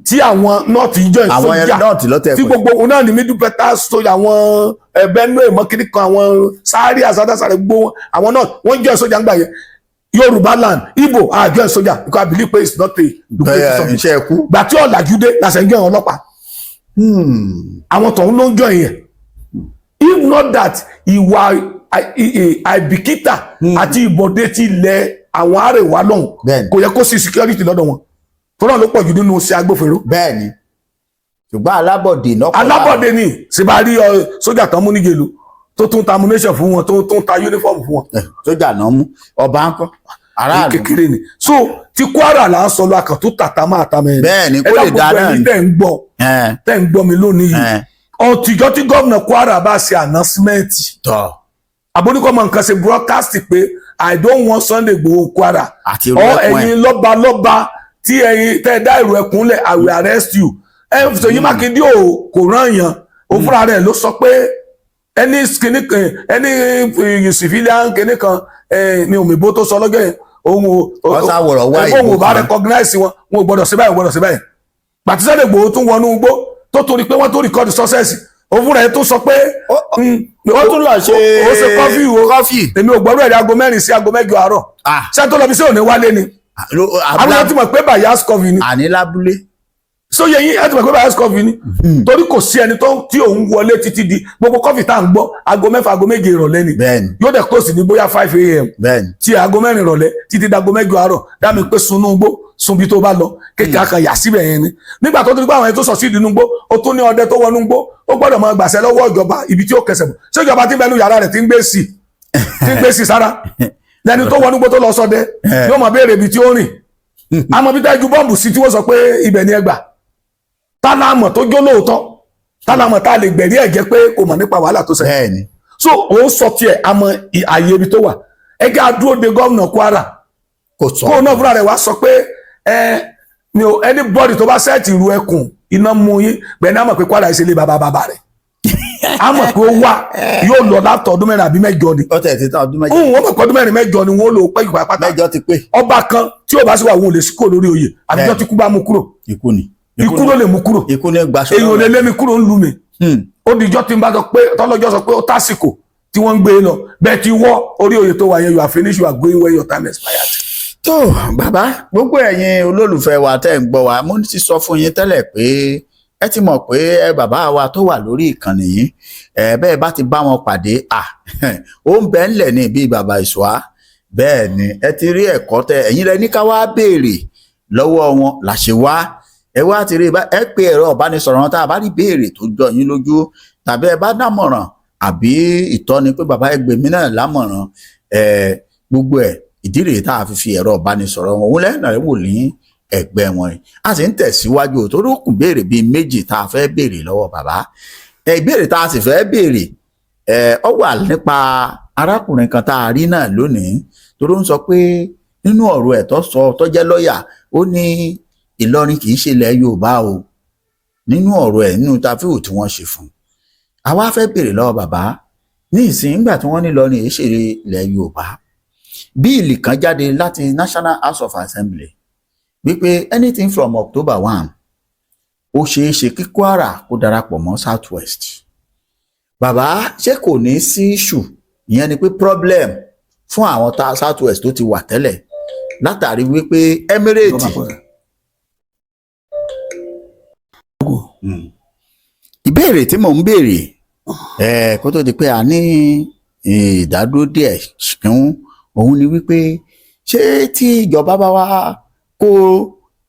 tí àwọn north join sójà tí gbogbo òun náà ní middle belt sójà àwọn Benue mọ́kìnní kan àwọn sáré àsádásáré gbogbo àwọn náà wọ́n join sójà ńgbà yẹn Yorùbá land Igbo join sójà because I believe pé it's not a duplicate of iṣẹ́ ẹ̀kú. gbà tí ọ̀làjú dé làṣẹ ń join ọlọ́pàá àwọn tọ̀hún ló ń join yẹn if not that ìwà àìbìkítà àti ìbọ̀dé ti ilẹ̀ àwọn àrèwá lọ́hùn kò yẹ kó sí security lọ́dọ̀ wọn tó náà ló pọ̀ jù nínú iṣẹ́ agbófinró. bẹ́ẹ̀ni ṣùgbọ́n alábọ̀dé náà. alábọ̀dé ni ṣèbárí sójà tán mú nígèlú tó tún ta ammunition fún wọn tó tún ta uniform fún wọn. sójà náà mú ọba ńkọ́ aráàlú kékeré ni so ti Kwara là ń sọ lọ àkàn tó tàtà máa ta mẹ́rin. bẹ́ẹ̀ni kó lè dá náà ni tẹ́ ń gbọ́ mi lónìí yìí ọ̀tìjọ́ tí gómìnà Kwara bá ṣe announcement àbóníkọ́ mọ̀ nǹkan ṣe broadcast pé I don't want Sunday Igboho Kwara ọ ẹ̀yin lọ́balọ́ba tí ẹ̀yin tẹ́ dá ìrù ẹkùnlẹ̀ I will arrest you Ṣèyí Mákindé kò rán èèyàn ó fúnra rẹ̀ ló sọ pé ẹni civilian kìíní kan ni òmìnbó tó sọ lọ́gẹ̀ òun ò bá recognize wọn ò gbọ́dọ̀ sí báyìí pàtí Sunday Igboho tún wọnú igbó tó torí pé wọ́n tó record success ó fúnra ẹ̀ tó sọ pé ó tún lọ ṣe kọfí èmi ò gbọ́dọ̀ ẹ̀rí aago 4 sí aago 8 àárọ̀ ṣé tó lọ bí sí òní wálé ni àwọn ẹ̀ tí mọ̀ pé bias coffee ni àní lábúlé sóye yín ẹ̀ tí mọ̀ pé bias coffee ni torí kò sí ẹni tí òun wọlé títí di gbogbo coffee tá à ń gbọ́ aago 6 aago 7 ìrọ̀lẹ́ ni yóò dẹ̀ close ní bóyá 5 a.m. tí aago 4 ìrọ̀lẹ́ títí di aago 8 àárọ̀ dámi pé sunú gbó sunbi tó bá lọ kékeré kan yà síbẹ̀ yẹn ni nígbà tó ti gbọ́ àwọn ẹni tó sọ sí ìdínú gbó ó tún ní ọdẹ tó wọnú gbó ó gbọ́dọ̀ máa gbàṣẹ lọ́wọ́ ìjọba ibi tí ó kẹsẹ̀ bọ̀ ṣé ìjọba tí ń bẹnu yàrá rẹ̀ tí ń gbé sí sára lẹni tó wọnú gbó tó lọ sọdẹ yóò máa béèrè ibi tí ó rìn àmọ́ bí tájú bọ́ǹbù sí tí wọ́n sọ pé ibẹ̀ ni ẹgbà tálámọ̀ tó jó lóòótọ́ tálámọ̀ tá a lè gbẹ̀rí ẹ̀jẹ̀ pé kò mọ̀ nípa wàhálà tó ṣẹlẹ̀ so ó sọ tiẹ̀ àmọ́ àyè ibi tó wà ẹgẹ́ àdúró de gómìnà Kwara kó náà fúnra rẹ̀ wá sọ pé ni o anybody tó bá sẹ́ẹ̀tì ru ẹkùn iná mú yín gbẹ̀ni àmọ̀ pé Kwara ìṣẹ̀lẹ̀ bàbá rẹ̀ àmọ̀ pé ó wá yóò lọ látọ̀ ọdún 4 àbí 8 ni ọtẹ̀ ti tán ọdún 8 wọ́n mọ̀ pé ọdún 4 8 ni wọ́n lò pẹ́ ìgbà pátá 8 ti pé ọba kan tí ò bá sì wà wọn ò lè sí kúrò lórí oyè àbíjọ́ tí kú bá mú kúrò ikú ló lè mú kúrò èyí ò lè lé mi kúrò ń lu mi ó dìjọ́ tí n bá sọ pé tọ́lọ́jọ́ sọ pé ó tásìkò tí wọ́n ń gbé lọ bẹ́ẹ̀ ti wọ́ orí oyè tó wà yẹn you are finished you are going where your time expired. tó bàbá gbogbo ẹ̀yin olólùfẹ́ wa tẹ́ ń gbọ́ wa mo ti sọ fún yín tẹ́lẹ̀ pé ẹ ti mọ̀ pé bàbá wa tó wà lórí ìkànnì yìí bẹ́ẹ̀ bá ti bá wọn pàdé ó ń bẹ ńlẹ̀ ní bíi bàbá ìṣúà bẹ́ẹ̀ ni ẹ ti rí ẹ̀kọ́ tẹ ẹ̀yin lẹ ní ká wá béèrè lọ́wọ́ wọn làṣẹ wá ẹ wá ti rí ẹ pé ẹ̀rọ ìbánisọ̀rọ̀ wọn tá a bá rí béèrè tó jọ yín lójú tàbí ẹ bá dámọ̀ràn àbí ìtọ́ni pé bàbá ẹgbẹ́ mi náà lámọ̀ràn gbogbo ẹ̀ ìdí rèé tá a fi ẹ̀rọ ìbánisọ̀rọ̀ wọn òun lẹ́nu rẹ̀ wò ní ẹgbẹ́ wọn rẹ̀ a sì ń tẹ̀síwájú tó lókùn béèrè bíi méjì tá a fẹ́ béèrè lọ́wọ́ bàbá ìbéèrè tá a sì fẹ́ béèrè ọ wà nípa arákùnrin kan tá a rí náà lónìí tó ló ń sọ pé nínú ọ̀rọ̀ ẹ̀ tó sọ tó jẹ́ lọ́ọ̀yà ó ní Ìlọrin kì í ṣe ilẹ̀ Yorùbá o nínú ọ̀rọ̀ ẹ̀ nínú tàfíù tí wọ́n ṣe fún àwa fẹ́ béèrè lọ́wọ́ bàbá ní ìsìn nígbà tí wọ́n ní Ìlọrin kì í ṣe ilẹ̀ Yorùbá bíìlì kan jáde láti National House of Assembly wípé anything from October 1 ó ṣeé ṣe kí Kwara kó darapọ̀ mọ́ South West bàbá ṣé kò ní sí issue ìyẹn ni pé problem fún àwọn South West tó ti wà tẹ́lẹ̀ látàrí wípé Emirate ìbéèrè tí mò ń béèrè kó tó di pé a ní ìdádúró díẹ̀ ṣùgbọ́n òun ni wípé ṣé tí ìjọba bá wá kó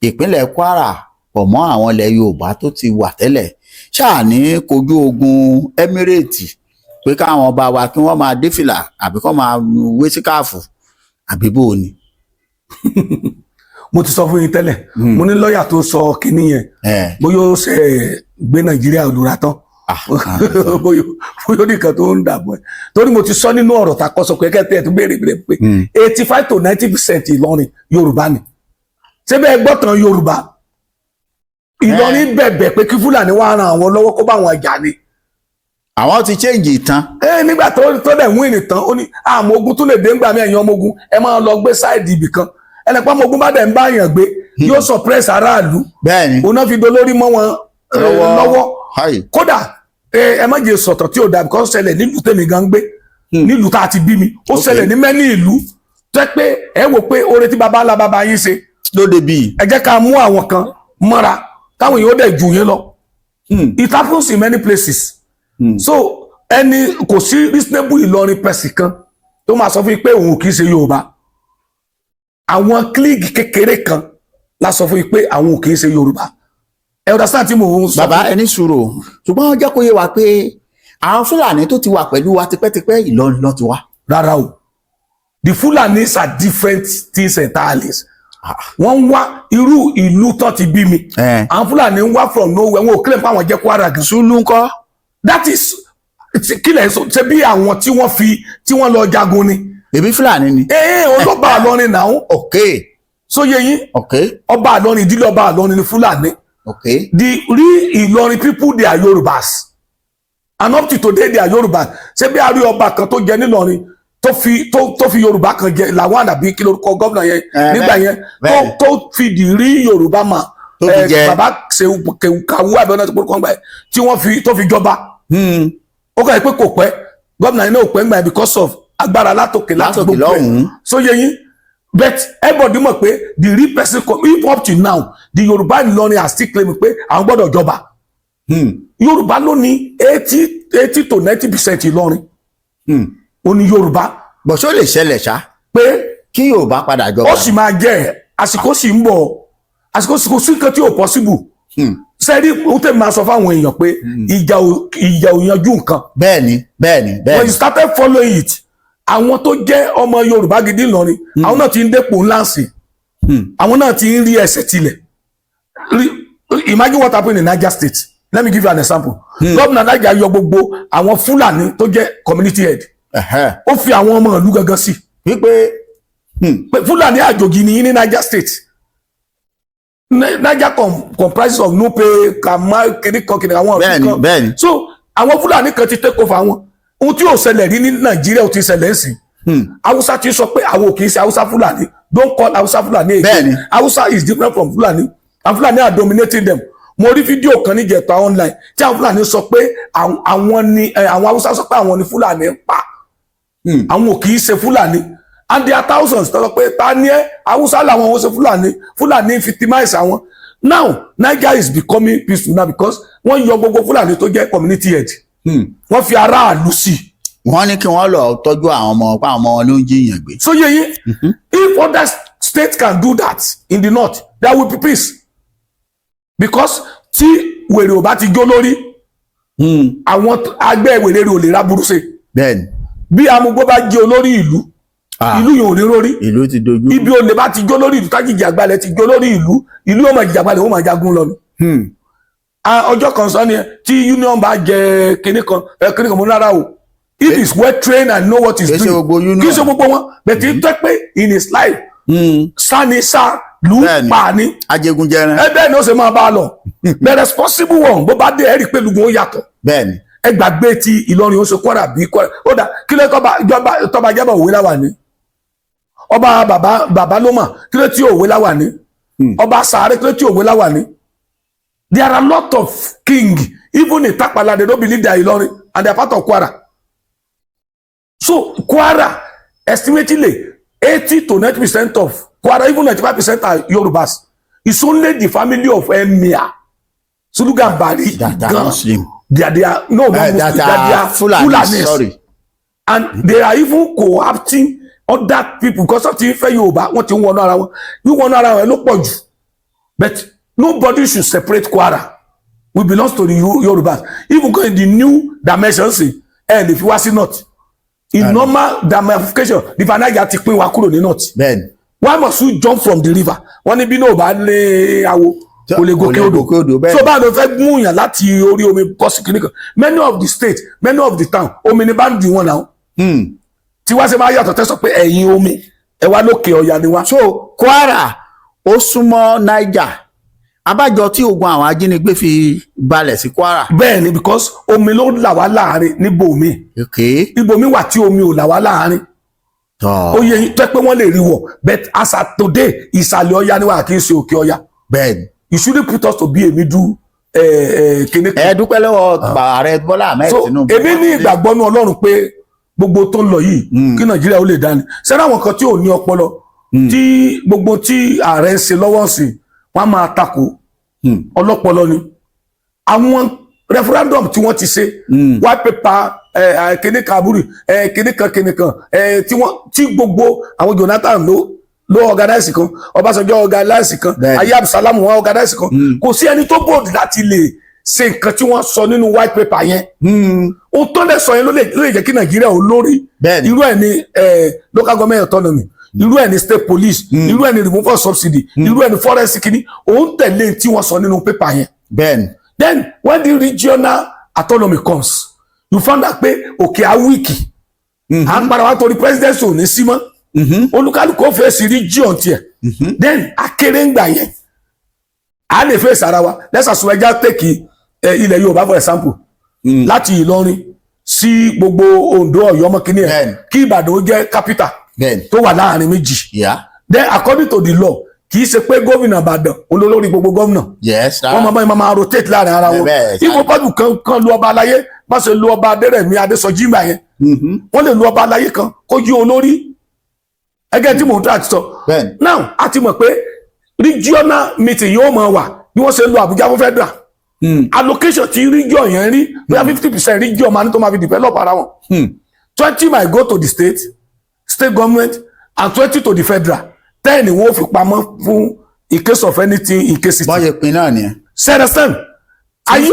ìpínlẹ̀ Kwara pọ̀ mọ́ àwọn ilẹ̀ Yorùbá tó ti wà tẹ́lẹ̀ ṣáà ní kojú ogun Emirate pé káwọn ọba wa kí wọ́n máa dé fìlà àbí kọ́ máa wé síkáàfù àbí bó o ni. mo ti sọ fún yín tẹ́lẹ̀ mo ní lọ́ọ̀yà tó sọ kínní yẹn bóyá ó ṣe gbé Nàìjíríà olùra tán bóyá nìkan tó ń dàbọ̀ ẹ̀ torí mo ti sọ nínú ọ̀rọ̀ tá a kọ́ sọ pé kẹ́tẹ́ ẹ̀ tó béèrè pé 85 to 90% Ìlọrin Yorùbá ni ṣé bẹ́ẹ̀ gbọ́ tán Yorùbá Ìlọrin bẹ̀bẹ̀ pé kí Fúlàní wá ran àwọn lọ́wọ́ kó bá wọn jà ni. àwọn ti change ìtàn. nígbà tó dẹ̀ win ìtàn ó ní àmọ́ ogun tún lè dé ńgbà mí ẹ̀yin ọmọ ogun ẹ máa lọ gbé sáìdì ibì kan ẹnìpá ọmọ ogun bá dẹ̀ ń bá yàn gbé yóò suppress aráàlú bẹ́ẹ̀ni òun náà fi dolórí mọ́ wọn lọ́wọ́ kódà ẹ má jẹ́ sọ̀tọ̀ tí ò dà because ṣẹlẹ̀ nílùú tèmi gan gbé nílùú tá a ti bí mi ó ṣẹlẹ̀ ní mẹ́ni ìlú tó yẹ pé ẹ wò pé oore tí baba ńlá baba yín ṣe lóde bíi ẹ jẹ́ ká mú àwọn kan mọ́ra táwọn èèyàn dẹ̀ jù yín lọ it happens in many places so ẹni kò sí reasonable Ìlọrin person kan tó máa sọ fún yín pé òun kì í ṣe Yorùbá àwọn kílíìgì kékeré kan la sọ fún yín pé àwọn kì í ṣe Yorùbá ẹ understand tí mò ń sọ. bàbá ẹni sùúrù ṣùgbọ́n ó jẹ́ kó yé wa pé àwọn Fúlàní tó ti wà pẹ̀lú wa tipẹ́tipẹ́ Ìlọrin ló ti wá. rárá o the Fulanis are different things entirely wọ́n ń wá irú ìlú tó ti bí mi àwọn Fúlàní ń wá from nowhere wọn ò claim pé àwọn jẹ́ Kwara gan. Zulu ńkọ́. that is kílẹ̀ ṣe bí àwọn tí wọ́n lọ jagun ni. èbí Fúlàní ni. ọlọ́ba Ìlọrin náà. ok. sóye yín. ok. ọba Ìlọrin ìdílé ọba Ìlọrin ni Fúlàní. ok. the real Ìlọrin people they are Yorùbás and up to today they are Yorùbás ṣé bí a rí ọba kan tó jẹ nílọrin tó fi Yorùbá kan jẹ Lawan àbí kí lórúkọ gómìnà yẹn nígbà yẹn tó fi di rí Yorùbá mà bàbá Kàwú àbẹ̀wò tó kọ́ gbà yẹn tí wọ́n tó fi jọba ó kọ́ ẹ pé kò pẹ́ gómìnà yẹn náà ò pẹ́ ń gbà yẹn because of agbára látòkè gbogbo ẹ̀ so yẹ yín but everybody mọ̀ pé the real person if up to now the Yorùbá Ìlọrin are still claiming pé àwọn gbọ́dọ̀ jọba Yorùbá ló ní 80 to 90% Ìlọrin ó ní Yorùbá. bọ̀sọ́ lè ṣẹlẹ̀ ṣá. pé kí Yorùbá padà jọba. ó sì máa jẹ́ àsìkò sì ń bọ̀ àsìkò sí nǹkan tí ò possible. sẹ́ẹ̀rí ó tẹ̀ máa sọ fáwọn èèyàn pé ìjà ò yanjú nǹkan. bẹ́ẹ̀ni. when you started following it àwọn tó jẹ́ ọmọ Yorùbá gidi Ìlọrin àwọn náà ti ń dépò ńlá sí àwọn náà ti ń rí ẹsẹ̀ tilẹ̀. Imagine what happened in Niger State. Let me give you an example. Gómìnà Niger yọ gbogbo àwọn Fúlàní tó jẹ́ community head. Ó fi àwọn ọmọ ìlú gangan sí. Wípé Fúlàní àjòjì ní Niger State. Niger comprises of Nupe, Kamal, kìnìkan àwọn ọ̀rọ̀ kan. So àwọn Fúlàní kan ti take over wọn. Ohun tí yóò ṣẹlẹ̀ rí ní Nàìjíríà ó ti ṣẹlẹ̀ sí. Hausa ti sọ pé àwọn kì í ṣe Hausa Fúlàní. Don't call Hausa Fúlàní again. Hausa is different from Fúlàní. And Fúlàní are dominating them. Mo rí fídíò kan níjẹta online tí àwọn Fúlàní sọ pé àwọn Hausa sọ pé àwọn ni Fúlàní ń pa. Àwọn kì í ṣe Fúlàní. And there are thousands tó sọ pé ta ni ẹ́ Hausa làwọn ò ṣe Fúlàní victimize àwọn. Now Niger is becoming peaceful now because wọ́n yọ gbogbo Fúlàní tó jẹ́ community head. Wọ́n fi aráàlú sí. Wọ́n ní kí wọ́n lọ tọ́jú àwọn ọmọ pa àwọn ọmọ ló ń jiyàn gbé. So yeye if other states can do that in the north there will be peace. Because tí wèrè ò bá ti jó lórí àwọn agbẹ́ wèrè ò lè ráburú ṣe. Bẹ́ẹ̀ni. Bí amúgbó bá jẹ́ olórí ìlú yóò ní rórí. Ìlú ti dojú. Ibi olè bá ti jó lórí ìlú tájìjì àgbàlẹ̀ ti jó lórí ìlú ó máa jìjà àgbàlẹ̀ ó máa jagun lọ ni. Ọjọ́ kan sọ ni tí union bá jẹ kinní kan mú rárá o if he is well trained and know what he is doing kì í ṣe gbogbo wọn but he tẹ́ pé in his life sani sa lù pa ni ajégunjẹrẹ bẹ́ẹ̀ ni ó ṣe máa bá a lọ the responsible one bó bá dé ẹ rí i pé lùgbọ́n ó yàtọ̀ bẹ́ẹ̀ni ẹ gbàgbé ti Ìlọrin ó ṣe Kwara bí Kwara ó dà kí ló tọ́ba jábọ̀ òwe láwà ní ọba bàbá ló mà kí ló tí òwe láwà ní ọba Sàárẹ̀ kí ló tí òwe láwà ní there are a lot of king even in Tapala they don't believe they are Ìlọrin and they are part of Kwara. So Kwara, estimatedly 80 to 90% of Kwara, even 95% are Yorubas. It's only the family of Emir, Sulugambari, that are Muslim. They are no Muslim. They are Fulanis. Sorry. And they are even co-opting other people because of the Yoruba. What you want around? You want around? No pọ̀jù. But nobody should separate Kwara. We belong to the Yorubas. Even going the new dimensions, and if you are not. In normal ramification the Niger ti pín wa kúrò ní north. Bẹ́ẹ̀ni. Why must you jump from the river? Wọ́n ní bí náà bá lé awo kò lè gòkè odò. So báwo ló fẹ́ mú yàn láti orí omi bọ́ sí kìnìkan? Many of the states, many of the town, omi ni bá ń di wọn náà. Tí wá ṣe máa yàtọ̀ tẹ́sọ̀ pé ẹ̀yìn omi ẹ wá lókè ọ̀yà ni wá. So Kwara ó súnmọ́ Niger. Abájọ tí ogun àwọn ajínigbé fi balẹ̀ sí Kwara. Bẹ́ẹ̀ni because omi ló là wá láàrin níbòmí. Okay. Ibòmí wà tí omi ò là wá láàrin. ó yẹ yín tó pé wọ́n lè rí wọ̀ but as at today ìsàlẹ̀ Ọya ni wà kí n ṣe òkè Ọya. bẹ́ẹ̀ni. you shouldn't put us to be a middle kìnìún. ẹ dúpẹ́ lọ́wọ́ ààrẹ Bọ́lá Ahmed Tinubu. so èmi ní ìgbàgbọ́ ní Ọlọ́run pé gbogbo tó ń lọ yìí kí Nàìjíríà ó lè dání sẹ́ni àwọn kan tí ò ní ọpọlọ tí gbogbo tí ààrẹ ń ṣe lọ́wọ́ sí wọ́n máa takò ọlọ́pọlọ ni àwọn referendum tí wọ́n ti ṣe white paper kìnìkan àbúrò kìnìkan tí gbogbo àwọn Jonathan ló organize kan Ọbásanjọ́ organize kan ayé Abdulsalam wọn organize kan kò sí ẹni tó bold láti lè ṣe nǹkan tí wọ́n sọ nínú white paper yẹn ohun tó lè sọ yẹn ló lè jẹ́ kí Nàìjíríà ò lórí irú ẹ̀ ní local government autonomy irú ẹ̀ ní state police irú ẹ̀ ní removal of subsidy irú ẹ̀ ní forest kìíní òun tẹ̀lé tí wọ́n sọ nínú paper yẹn. bẹ́ẹ̀ni. then when the regional autonomy comes you find out pé òkè awíkì à ń padà wá torí presidency ò ní sí mọ́ olúkálùkù ó fèsì region tiẹ̀ then akéré ń gbà yẹn a lè fèsì ara wa let's assume ẹja tèkì ilẹ̀ Yorùbá for example láti Ìlọrin sí gbogbo Oǹdó Ọ̀yọ́ mọ́kínní ẹ̀ kí Ìbàdàn ó jẹ́ capital tó wà láàrin méjì then according to the law kì í ṣe pé gómìnà Ìbàdàn olólórí gbogbo gómìnà wọ́n máa rotate láàrin ara wọn ìwọ pọ́jù kan lu ọba aláyé bá ṣe lu ọba Adérẹ̀mí Adésọjí ìgbà yẹn wọ́n lè lu ọba aláyé kan kó jí olórí ẹgẹ́ tí mò ń tà ti sọ now a ti mọ̀ pé regional meeting yóò máa wà bí wọ́n ṣe lu Àbújá fún federal allocation ti region yẹn rí bóyá 50% region máa ní tó máa fi develop ara wọn 20 might go to the state government and 20 to the federal 10 ni wọ́n fi pamọ́ fún in case of anything in case it. bọ́yẹ̀ pin náà ni. sẹ́rẹ̀sẹ́n ayé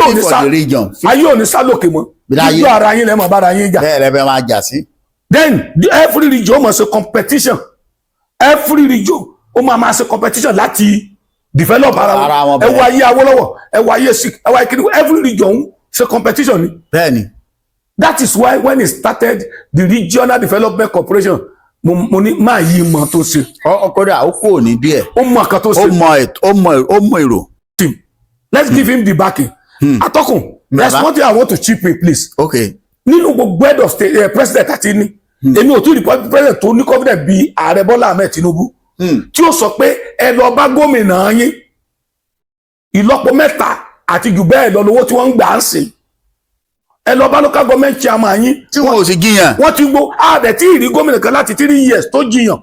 ò ní sálòkè mọ́ ìjọ ara yín lẹ́mọ̀ bára yín jà. bẹ́ẹ̀ lẹ́bẹ̀ẹ́ máa jà sí. then every region must ṣe competition every region ó máa ṣe competition láti develop ara wọn ẹ wá ayé Awólọ́wọ̀ ẹ wá ayé Sikh ẹ wá ayé kìnìún every region ṣe competition ni. bẹ́ẹ̀ni. that is why when it started the regional development corporation mo ní máa yí mọ tó ṣe. ọkọdà ó kò ní díẹ̀. ó mọ nǹkan tó ṣe. ó mọ èrò. let's give him the backing. atọ́kùn there's one thing I want to chip in please. okay. nínú gbogbo head of state president àti ní èmi ò tún rí president tó ní confidence bíi ààrẹ Bọ́lá Ahmed Tinubu tí ó sọ pé ẹ lọ bá gómìnà yín ìlọ́po 3 àti jù bẹ́ẹ̀ lọ lówó tí wọ́n ń gbà ń sìn ẹ lọ bá local government chairman yín tí wọn ò sì jiyàn wọ́n ti gbó ààrẹ tí ìrí gómìnà kan láti 3 years tó jiyàn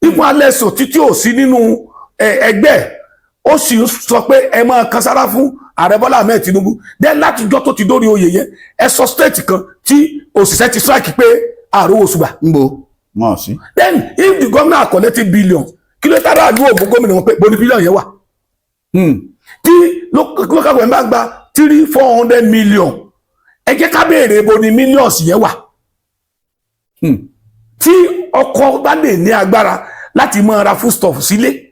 nípò alẹ́ sọ títí ò sí nínú ẹgbẹ́ ó sì sọ pé ẹ máa kan sára fún ààrẹ Bọ́lá Ahmed Tinubu then látijọ́ tó ti dórí oyè yẹn ẹ sọ state kan tí òṣìṣẹ́ ti strike pé àrò oṣù gbà. ń bo wọn ò sí. then if the governor are collecting billions kí ló tára àdúgbò ògbó gómìnà wọn pé bó ní billion yẹn wà. tí local government bá gba 300-400 million ẹ jẹ́ ká béèrè bó ní millions yẹn wà. tí ọkọ bá lè ní agbára láti máa ra foodstuff sílé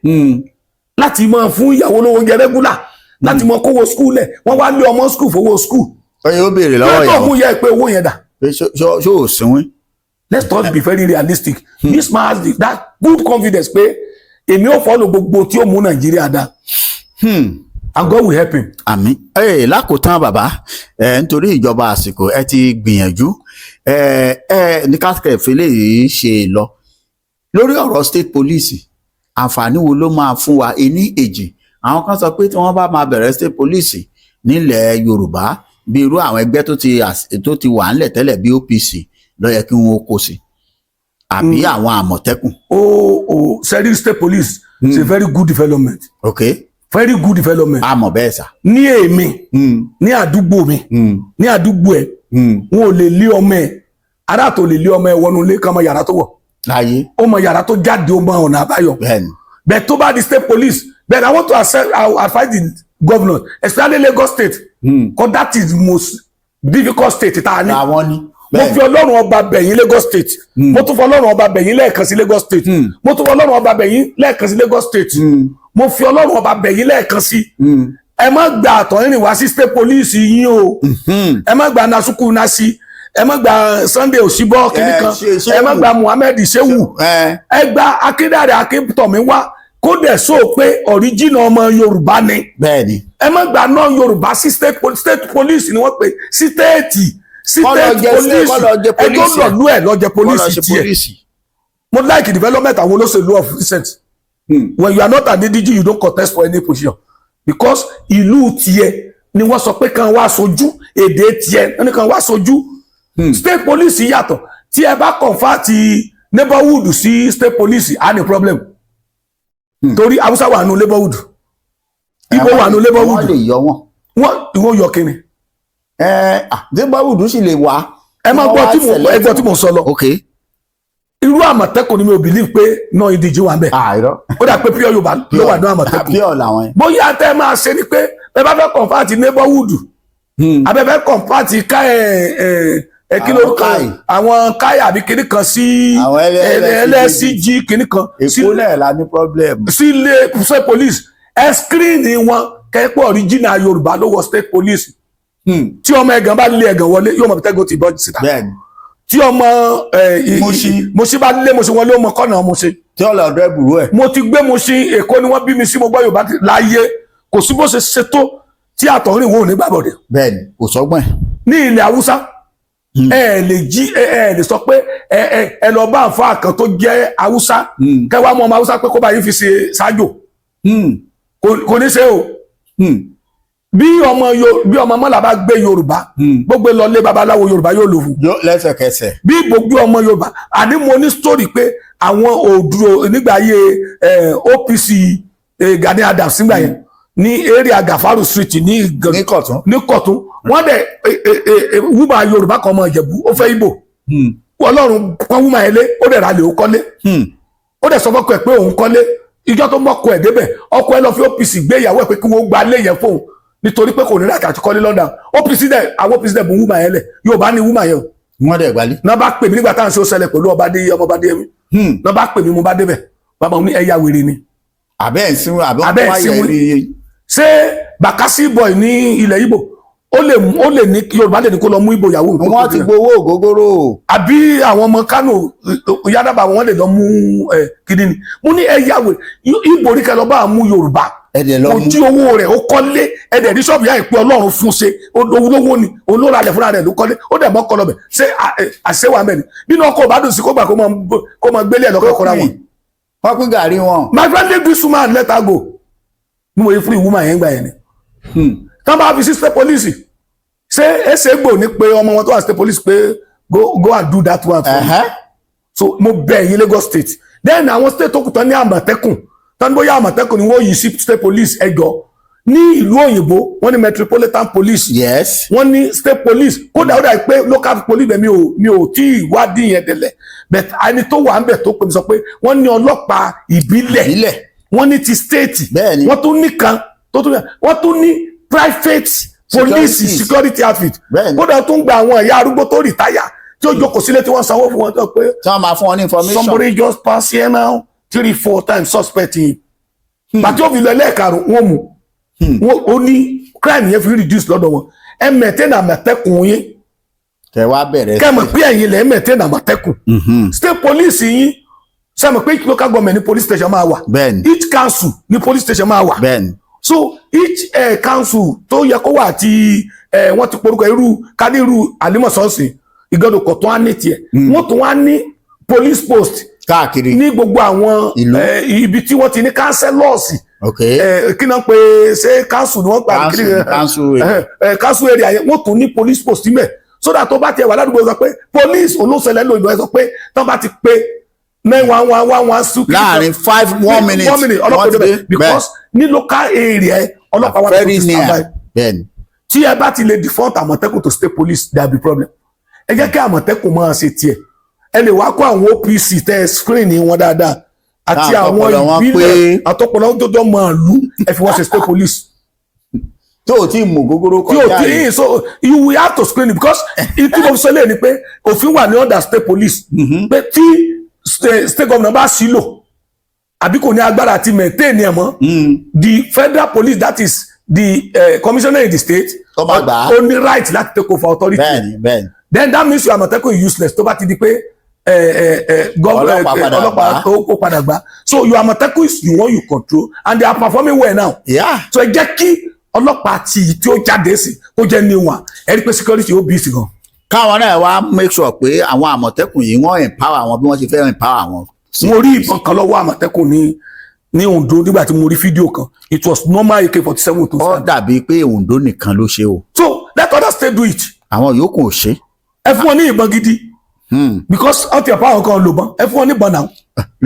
láti máa fún ìyàwó lówó oúnjẹ regular láti máa kówó school lẹ̀ wọ́n wá lé ọmọ school fowó school. ọyẹ ó béèrè lọ́wọ́ ìyàwó tó kún yẹ pé owó yẹn dà. ṣó ò sínwín. let's not be very realistic. This man has that good confidence pé èmi ò follow gbogbo tí ó mú Nàìjíríà dá. And God will help him. àmín. Lákòótán bàbá nítorí ìjọba àsìkò ẹ ti gbìyànjú ní káàkiri ìfẹ́lẹ́ yìí ṣe lọ lórí ọ̀rọ̀ state police àǹfààní wo ló máa fún wa ení èjì àwọn kan sọ pé tí wọ́n bá máa bẹ̀rẹ̀ state police nílẹ̀ Yorùbá bí irú àwọn ẹgbẹ́ tó ti wà ńlẹ̀ tẹ́lẹ̀ bí OPC ló yẹ kí wọ́n kó sí àbí àwọn Àmọ̀tẹ́kùn. Sẹ́rí state police is a very good development. Okay. Very good development. Àmọ́ bẹ́ẹ̀ sà. Ní èmi ní àdúgbò mi ní àdúgbò ẹ̀ wọn ò lè lé ọmọ ẹ̀ ará tó lè lé ọmọ ẹ̀ wọnú ilé kan mọ yàrá tó wọ̀. Láyé. Ó mọ yàrá tó jáde ó mọ ọ̀nà àbáyọ. Bẹ́ẹ̀ tó bá di state police but I want to advise the governor especially Lagos state because that is the most difficult state tá a ní. Àwọn ni. Mo fi Ọlọ́run ọba bẹ̀yìn Lagos state mo tún fi Ọlọ́run ọba bẹ̀yìn lẹ́ẹ̀kan sí Lagos state mo tún fi Ọlọ́run ọba bẹ̀yìn lẹ́ẹ̀kan sí Lagos state mo fi Ọlọ́run ọba bẹ̀yìn lẹ́ẹ̀kan sí ẹ má gba àtọ̀rìnrìn wá sí state police yín o ẹ má gba Nasuku Nasi ẹ má gba Sunday Òṣìbọ kìnìkan ẹ má gba Muhammed Shehu ẹ gba Akíndàrẹ Akíntọ̀mí wá kó dẹ̀ sọ pé original ọmọ Yorùbá ni ẹ má gba non Yorùbá sí state police ni wọ́n pè sí state police ẹjọ́ lọ́lú ẹ̀ lọ́jẹ́ police tiẹ̀ mo like development àwọn olóṣèlú of recent. When you are not an ADG you don't contest for any position because ìlú tiẹ̀ ni wọ́n sọ pé kan wá sojú èdè tiẹ̀ wọ́n ní kan wá sojú. State police yàtọ̀ tí ẹ bá convert neighborhood sí state police á ní problem. Torí Hausa wà nù neighborhood Igbo wà nù neighborhood wọ́n lè yọ wọn. ìwọ yọ kíni. neighborhood sì lè wá. ẹ máa gbọ́ tí mo sọ lọ. ok. irú Àmọ̀tẹ́kùn ni mi ò believe pé náà ìdíje wà ń bẹ̀. irọ́. ó dà pé pure Yorùbá ló wà ní Àmọ̀tẹ́kùn. pure làwọn yẹn. bóyá tẹ́ máa ṣe ni pé ẹ bá fẹ́ convert neighborhood abẹ́fẹ́ convert kí ló kàn àwọn káyà àbí kinní kan sí LSCG kinní kan èkó náà la ní problem. sí ilé state police ẹ screen wọn kẹ́pọ̀ original Yorùbá ló wọ state police. Tí ọmọ ẹ̀gàn bá lé ẹ̀gàn wọlé yóò mọ̀ tẹ́gọ̀ tí bọ́ọ̀dì síta. bẹ́ẹ̀ni. Tí ọmọ Mùṣí bá lé Mùṣí wọlé ọmọ kọ́nà Mùṣí. tí ọ̀là ọ̀dọ́ ẹ̀bùrú ẹ̀. Mo ti gbé Mùṣí Èkó ni wọ́n bí mi sí mo gbọ́ Yorùbá láyé kò sí bó ṣe ṣètò tí àtọ̀rìn wo ò ní gbàbọ̀dẹ̀. bẹ́ẹ̀ni kò sọ́gbọ́n. Ní ilẹ̀ Haúsá ẹ lè sọ pé ẹ lọ bá àǹfà kan tó jẹ́ Haúsá kẹwàá mọ ọmọ Haúsá pé kó bá yín fi ṣe ṣáájò kò ní ṣe o. Bí ọmọ mọ́là bá gbé Yorùbá gbogbo lọ lé babaláwo Yorùbá yóò lò fún. lẹ́sẹ̀kẹsẹ̀. Bí gbogbo ọmọ Yorùbá àní mo ní story pé àwọn òdúró nígbà ayé OPC Gani Adams nígbà yẹn ní area Gafaru Street ní Kọ̀tún wọ́n dẹ̀ wúmà Yorùbá kan ọmọ Ìjẹ̀bú ó fẹ́ Ìgbò Ọlọ́run kan wúmà ẹlé ó dẹ̀ ra lè ó kọ́lé ó dẹ̀ sọ fọ́kọ ẹ̀ pé òun kọ́lé ìjọ tó mọ́kọ ẹ̀ débẹ̀ ọkọ ẹ̀ lọ fi OPC gbé ìyàwó ẹ̀ pé kí wọ́n gba lé yẹn fóun nítorí pé kò ní láti àtikọ́lé London OPC dẹ̀ àwọn OPC dẹ̀ bù wúmà yẹn lẹ̀ Yorùbá ní wúmà yẹn o. wọ́n dẹ̀ gbalẹ̀. náà bá pè mí nígbà táwọn ṣe ó ṣẹlẹ̀ pẹ̀lú Ọbádé Yẹmí náà bá pè mí mo bá débẹ̀ bàbá mi ní ẹ̀yà wèrè ni. abẹ́ ìsinmi ṣé Bakassi boy ní ilẹ̀ Ìgbò ó lè ní Yorùbá lè ní kó lọ mú Ìgbò ìyàwó mi. wọ́n ti gbowó ògógóró. àbí àwọn ọmọ Kánò Yádàbà wọn lè lọ mú kíní ni mo ní ẹ̀yà wèrè Ìgbò rí kẹ lọ bá mú Yorùbá ojú owó rẹ̀ ó kọ́lé ẹ̀dẹ̀ ní ṣọ́ọ̀bù yá ìpè Ọlọ́run fún ṣe olówó ni olóralẹ̀ fúnra rẹ̀ ló kọ́lé ó dẹ̀ mọ́ kọlọ́bẹ̀ ṣé àṣewà mẹ́rin nínú ọkọ̀ ìbádùn sí kó gbà kó máa gbélé ẹ̀ lọ́kọ̀ kọ́ra wọn. wọ́n pín gàrí wọn. My friend leave this woman let her go bí mo yẹ free woman yẹn gbà yẹn ni. tán bá fi sí state police ṣé ẹsẹ̀ gbò ní pé ọmọ wọn tó wà state police pé go and do that one for me. So mo bẹ̀ yín Lagos state then àwọn state tó kù tán ní Àmọ̀tẹ́kùn tán bóyá Àmọ̀tẹ́kùn ni wọ́n yìí sí state police ẹjọ́ ní ìlú òyìnbó wọ́n ní metropolitan police yes wọ́n ní state police kódà ó dà pé local police bẹ̀ mi ò tí ì wádìí yẹn tẹ́lẹ̀ but ẹni tó wà ń bẹ̀ tó pè mí sọ pé wọ́n ní ọlọ́pàá ìbílẹ̀ wọ́n ní ti state wọ́n tún ní kan wọ́n tún ní private police security outfit kódà tún gba àwọn ẹ̀yà arúgbó tó rìtáyà tí ó jókòó sílé tí wọ́n sanwó fún wọn tó pé tí wọ́n máa fún wọn ní information. somebody just pass here now 3-4 times suspect yìí bàtí ó fi lọ ẹlẹ́ẹ̀karùn wọ́n mú ó ní crime yẹn fi reduce lọ́dọ̀ wọn ẹ maintain Àmọ̀tẹ́kùn yín kẹ wá bẹ̀rẹ̀ kẹ mọ̀ pé ẹ̀yin lẹ́ maintain Àmọ̀tẹ́kùn state police yín sẹ́mi pé each local government ní police station máa wà each council ní police station máa wà so each council tó yẹ kó wà tí wọ́n ti porúkọ irú kádìrú àlímọ̀sọ́ọ̀sì Ìgàdò Kọ̀tún á ní tiẹ̀ wọ́n tún wá ní police post káàkiri ní gbogbo àwọn ibi tí wọ́n ti ní councillors kí náà pé ṣé council ni wọ́n gbà kiri council area yẹn wọ́n tún ní police post níbẹ̀ so that tó bá tiẹ̀ wà ládùúgbò sọ pé police olóṣèlú ló ìbọn ẹ sọ pé tó bá ti pé 911 láàrin 1 minute ọlọ́pàá débẹ̀ because ní local area ọlọ́pàá wà very near bẹ́ẹ̀ni. tí ẹ bá ti lè default Àmọ̀tẹ́kùn to state police there be problem ẹ jẹ́ kí Àmọ̀tẹ́kùn máa ṣe tiẹ̀ ẹ lè wá kó àwọn OPC tẹ screen wọn dáadáa àti àwọn ìbílẹ̀ àtọpọlọ tó jọ máa lù ẹ fi wọ́n ṣe state police. tí o ti mú gógóró kọjá tí o ti so you will have to screen it because ìtú mo sọ lé ní pé òfin wà ní under state police pé tí state governor bá sí lò àbí kò ní agbára àti maintain ẹ̀ mọ́ the federal police that is the commissioner in the state only right láti take over authority. Then that means you Àmọ̀tẹ́kùn useless tó bá ti di pé ọlọ́pàá ó padà gbà so you Àmọ̀tẹ́kùn is the one you control and they are performing well now. So ẹ jẹ́ kí ọlọ́pàá tí ó jáde sí kó jẹ́ ní wọn ẹ rí pé security ó bí sí gan. káwọn náà wá make sure pé àwọn Àmọ̀tẹ́kùn yìí wọ́n empower wọn bí wọ́n ṣe fẹ́ empower wọn mo rí ìbọn kan lọ́wọ́ Àmọ̀tẹ́kùn ní Ondo nígbà tí mo rí fídíò kan. It was normal AK-47 tó ó dàbí pé Ondo nìkan ló ṣe o. So let other state do it. àwọn yòókù ò ṣe. ẹ fún wọn ní ìbọn gidi. Because ọtí ọ̀pá àwọn kan lò bọ́n ẹ fún wọn ní ìbọn náà.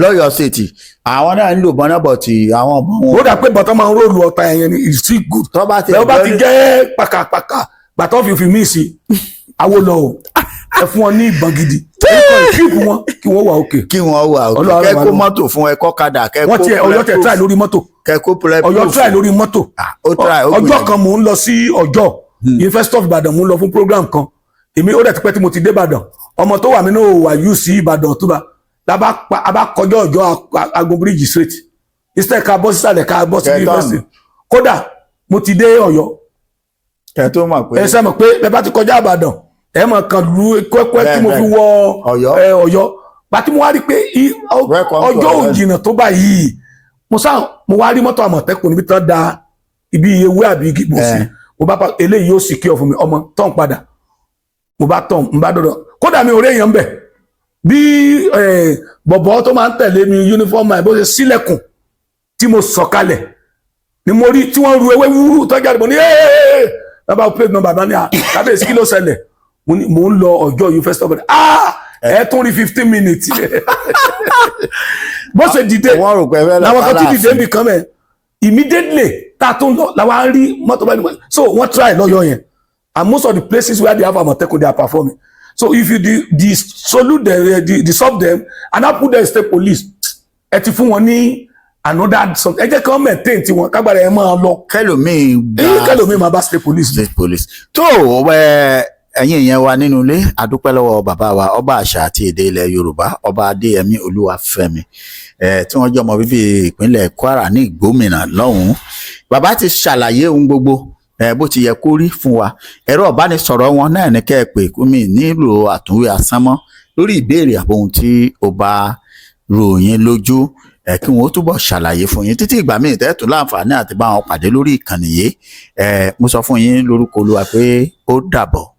lọ́yọ̀ ṣètì àwọn náà ń lò bọ́n náà bọ̀ tí àwọn ọmọ wọn. ó dà pé bọ́tọ́ máa ń róòlù ọ̀tá ẹ̀yẹn ni it's still good. tó bá ti jẹ́ pàkàpàkà gbàtọ́ fífi mí sí àwo lọ o ẹ fún wọn ní ìbọn gidi. kíkù wọn kí wọ́n wà òkè. kí wọ́n wà òkè kẹ́kọ́ mọ́tò fún ẹ̀kọ́ kadà kẹ́kọ́ wọ́n tiẹ̀ Ọ̀yọ́ tẹ̀ try lórí mọ́tò. kẹ́kọ́ pẹ̀lú Ọ̀yọ́ try lórí mọ́tò. ọjọ́ kan mò ń lọ sí Ọ̀jọ́ University of Ibadan mò ń lọ fún program kan èmi ó dẹ̀ ti pẹ́ tí mo ti dé Ìbàdàn ọmọ tó wà mí náà wà yù sí Ìbàdàn tó bá abá kọjọ́ Ọ̀jọ́ Agun bridge straight instead ká bọ́ sísàlẹ̀ ká bọ́ sí university kódà mo ti dé Ọ̀yọ́ ẹ tó mọ̀ pé ẹ sẹ́mọ̀ pé ẹ bá ti kọjá Ìbàdàn ẹ mọ̀ kan lu kwẹ́kwẹ́ tí mo fi wọ Ọ̀yọ́ pàtí mo wá rí pé ọjọ́ òjìnà tó bá yìí mo wá rí mọ́tò Àmọ̀tẹ́kùn níbi tán da ibi ewé àbí igi bò sí mo bá eléyìí yóò sì kí ọ fún mi ọmọ tán padà mo bá tán mo bá dọ̀dọ̀ kódà mi ò rí èèyàn bẹ̀ bí bọ̀bọ̀ tó máa ń tẹ̀lé mi uniform ẹ̀ bó ṣe sílẹ̀kùn tí mo sọ̀kalẹ̀ ni mo rí tí wọ́n ru ewé wúrú tó jáde mo ní bàbá plate number bá ní kábíyèsí kí ló ṣẹlẹ̀ mo ń lọ Ọ̀jọ́ University of ẹ tún rí 15 minutes bó ṣe dìde làwọn kan tún dìde níbi kan mẹ́ immediately ta tún lọ làwọn rí mọ́tò bá ní so wọ́n try lọ́yọ̀ yẹn and most of the places where they have Àmọ̀tẹ́kùn they are performing so if you salute them dissolve them and now put them state police ẹ ti fún wọn ní another something ẹ jẹ́ kí wọ́n maintain tiwọn kágbára ẹ máa lọ kẹlòmíì máa bá state police. tó ẹ̀yin ìyẹn wa nínú ilé adúpẹ́ lọ́wọ́ bàbá wa ọba àṣà àti èdè ilẹ̀ Yorùbá ọba Adéyẹmí Olúwafẹ́mi tí wọ́n jẹ́ ọmọ bíbí ìpínlẹ̀ Kwara ní Ìgbómìnà lọ́hùn-ún bàbá ti ṣàlàyé ohun gbogbo bó ti yẹ kó rí fún wa ẹ̀rọ ìbánisọ̀rọ̀ wọn náà ní kẹ́ ẹ pè kúmi nílò àtúnwé asánmọ́ lórí ìbéèrè àbóhun tí ó bá ròyìn lójú kí wọn ó túbọ̀ ṣàlàyé fún yín títí ìgbà míì tẹ́tù láǹfààní àti bá wọn pàdé lórí ìkànnì yìí mo sọ fún yín lórúkọ Olúwa pé ó dàbọ̀.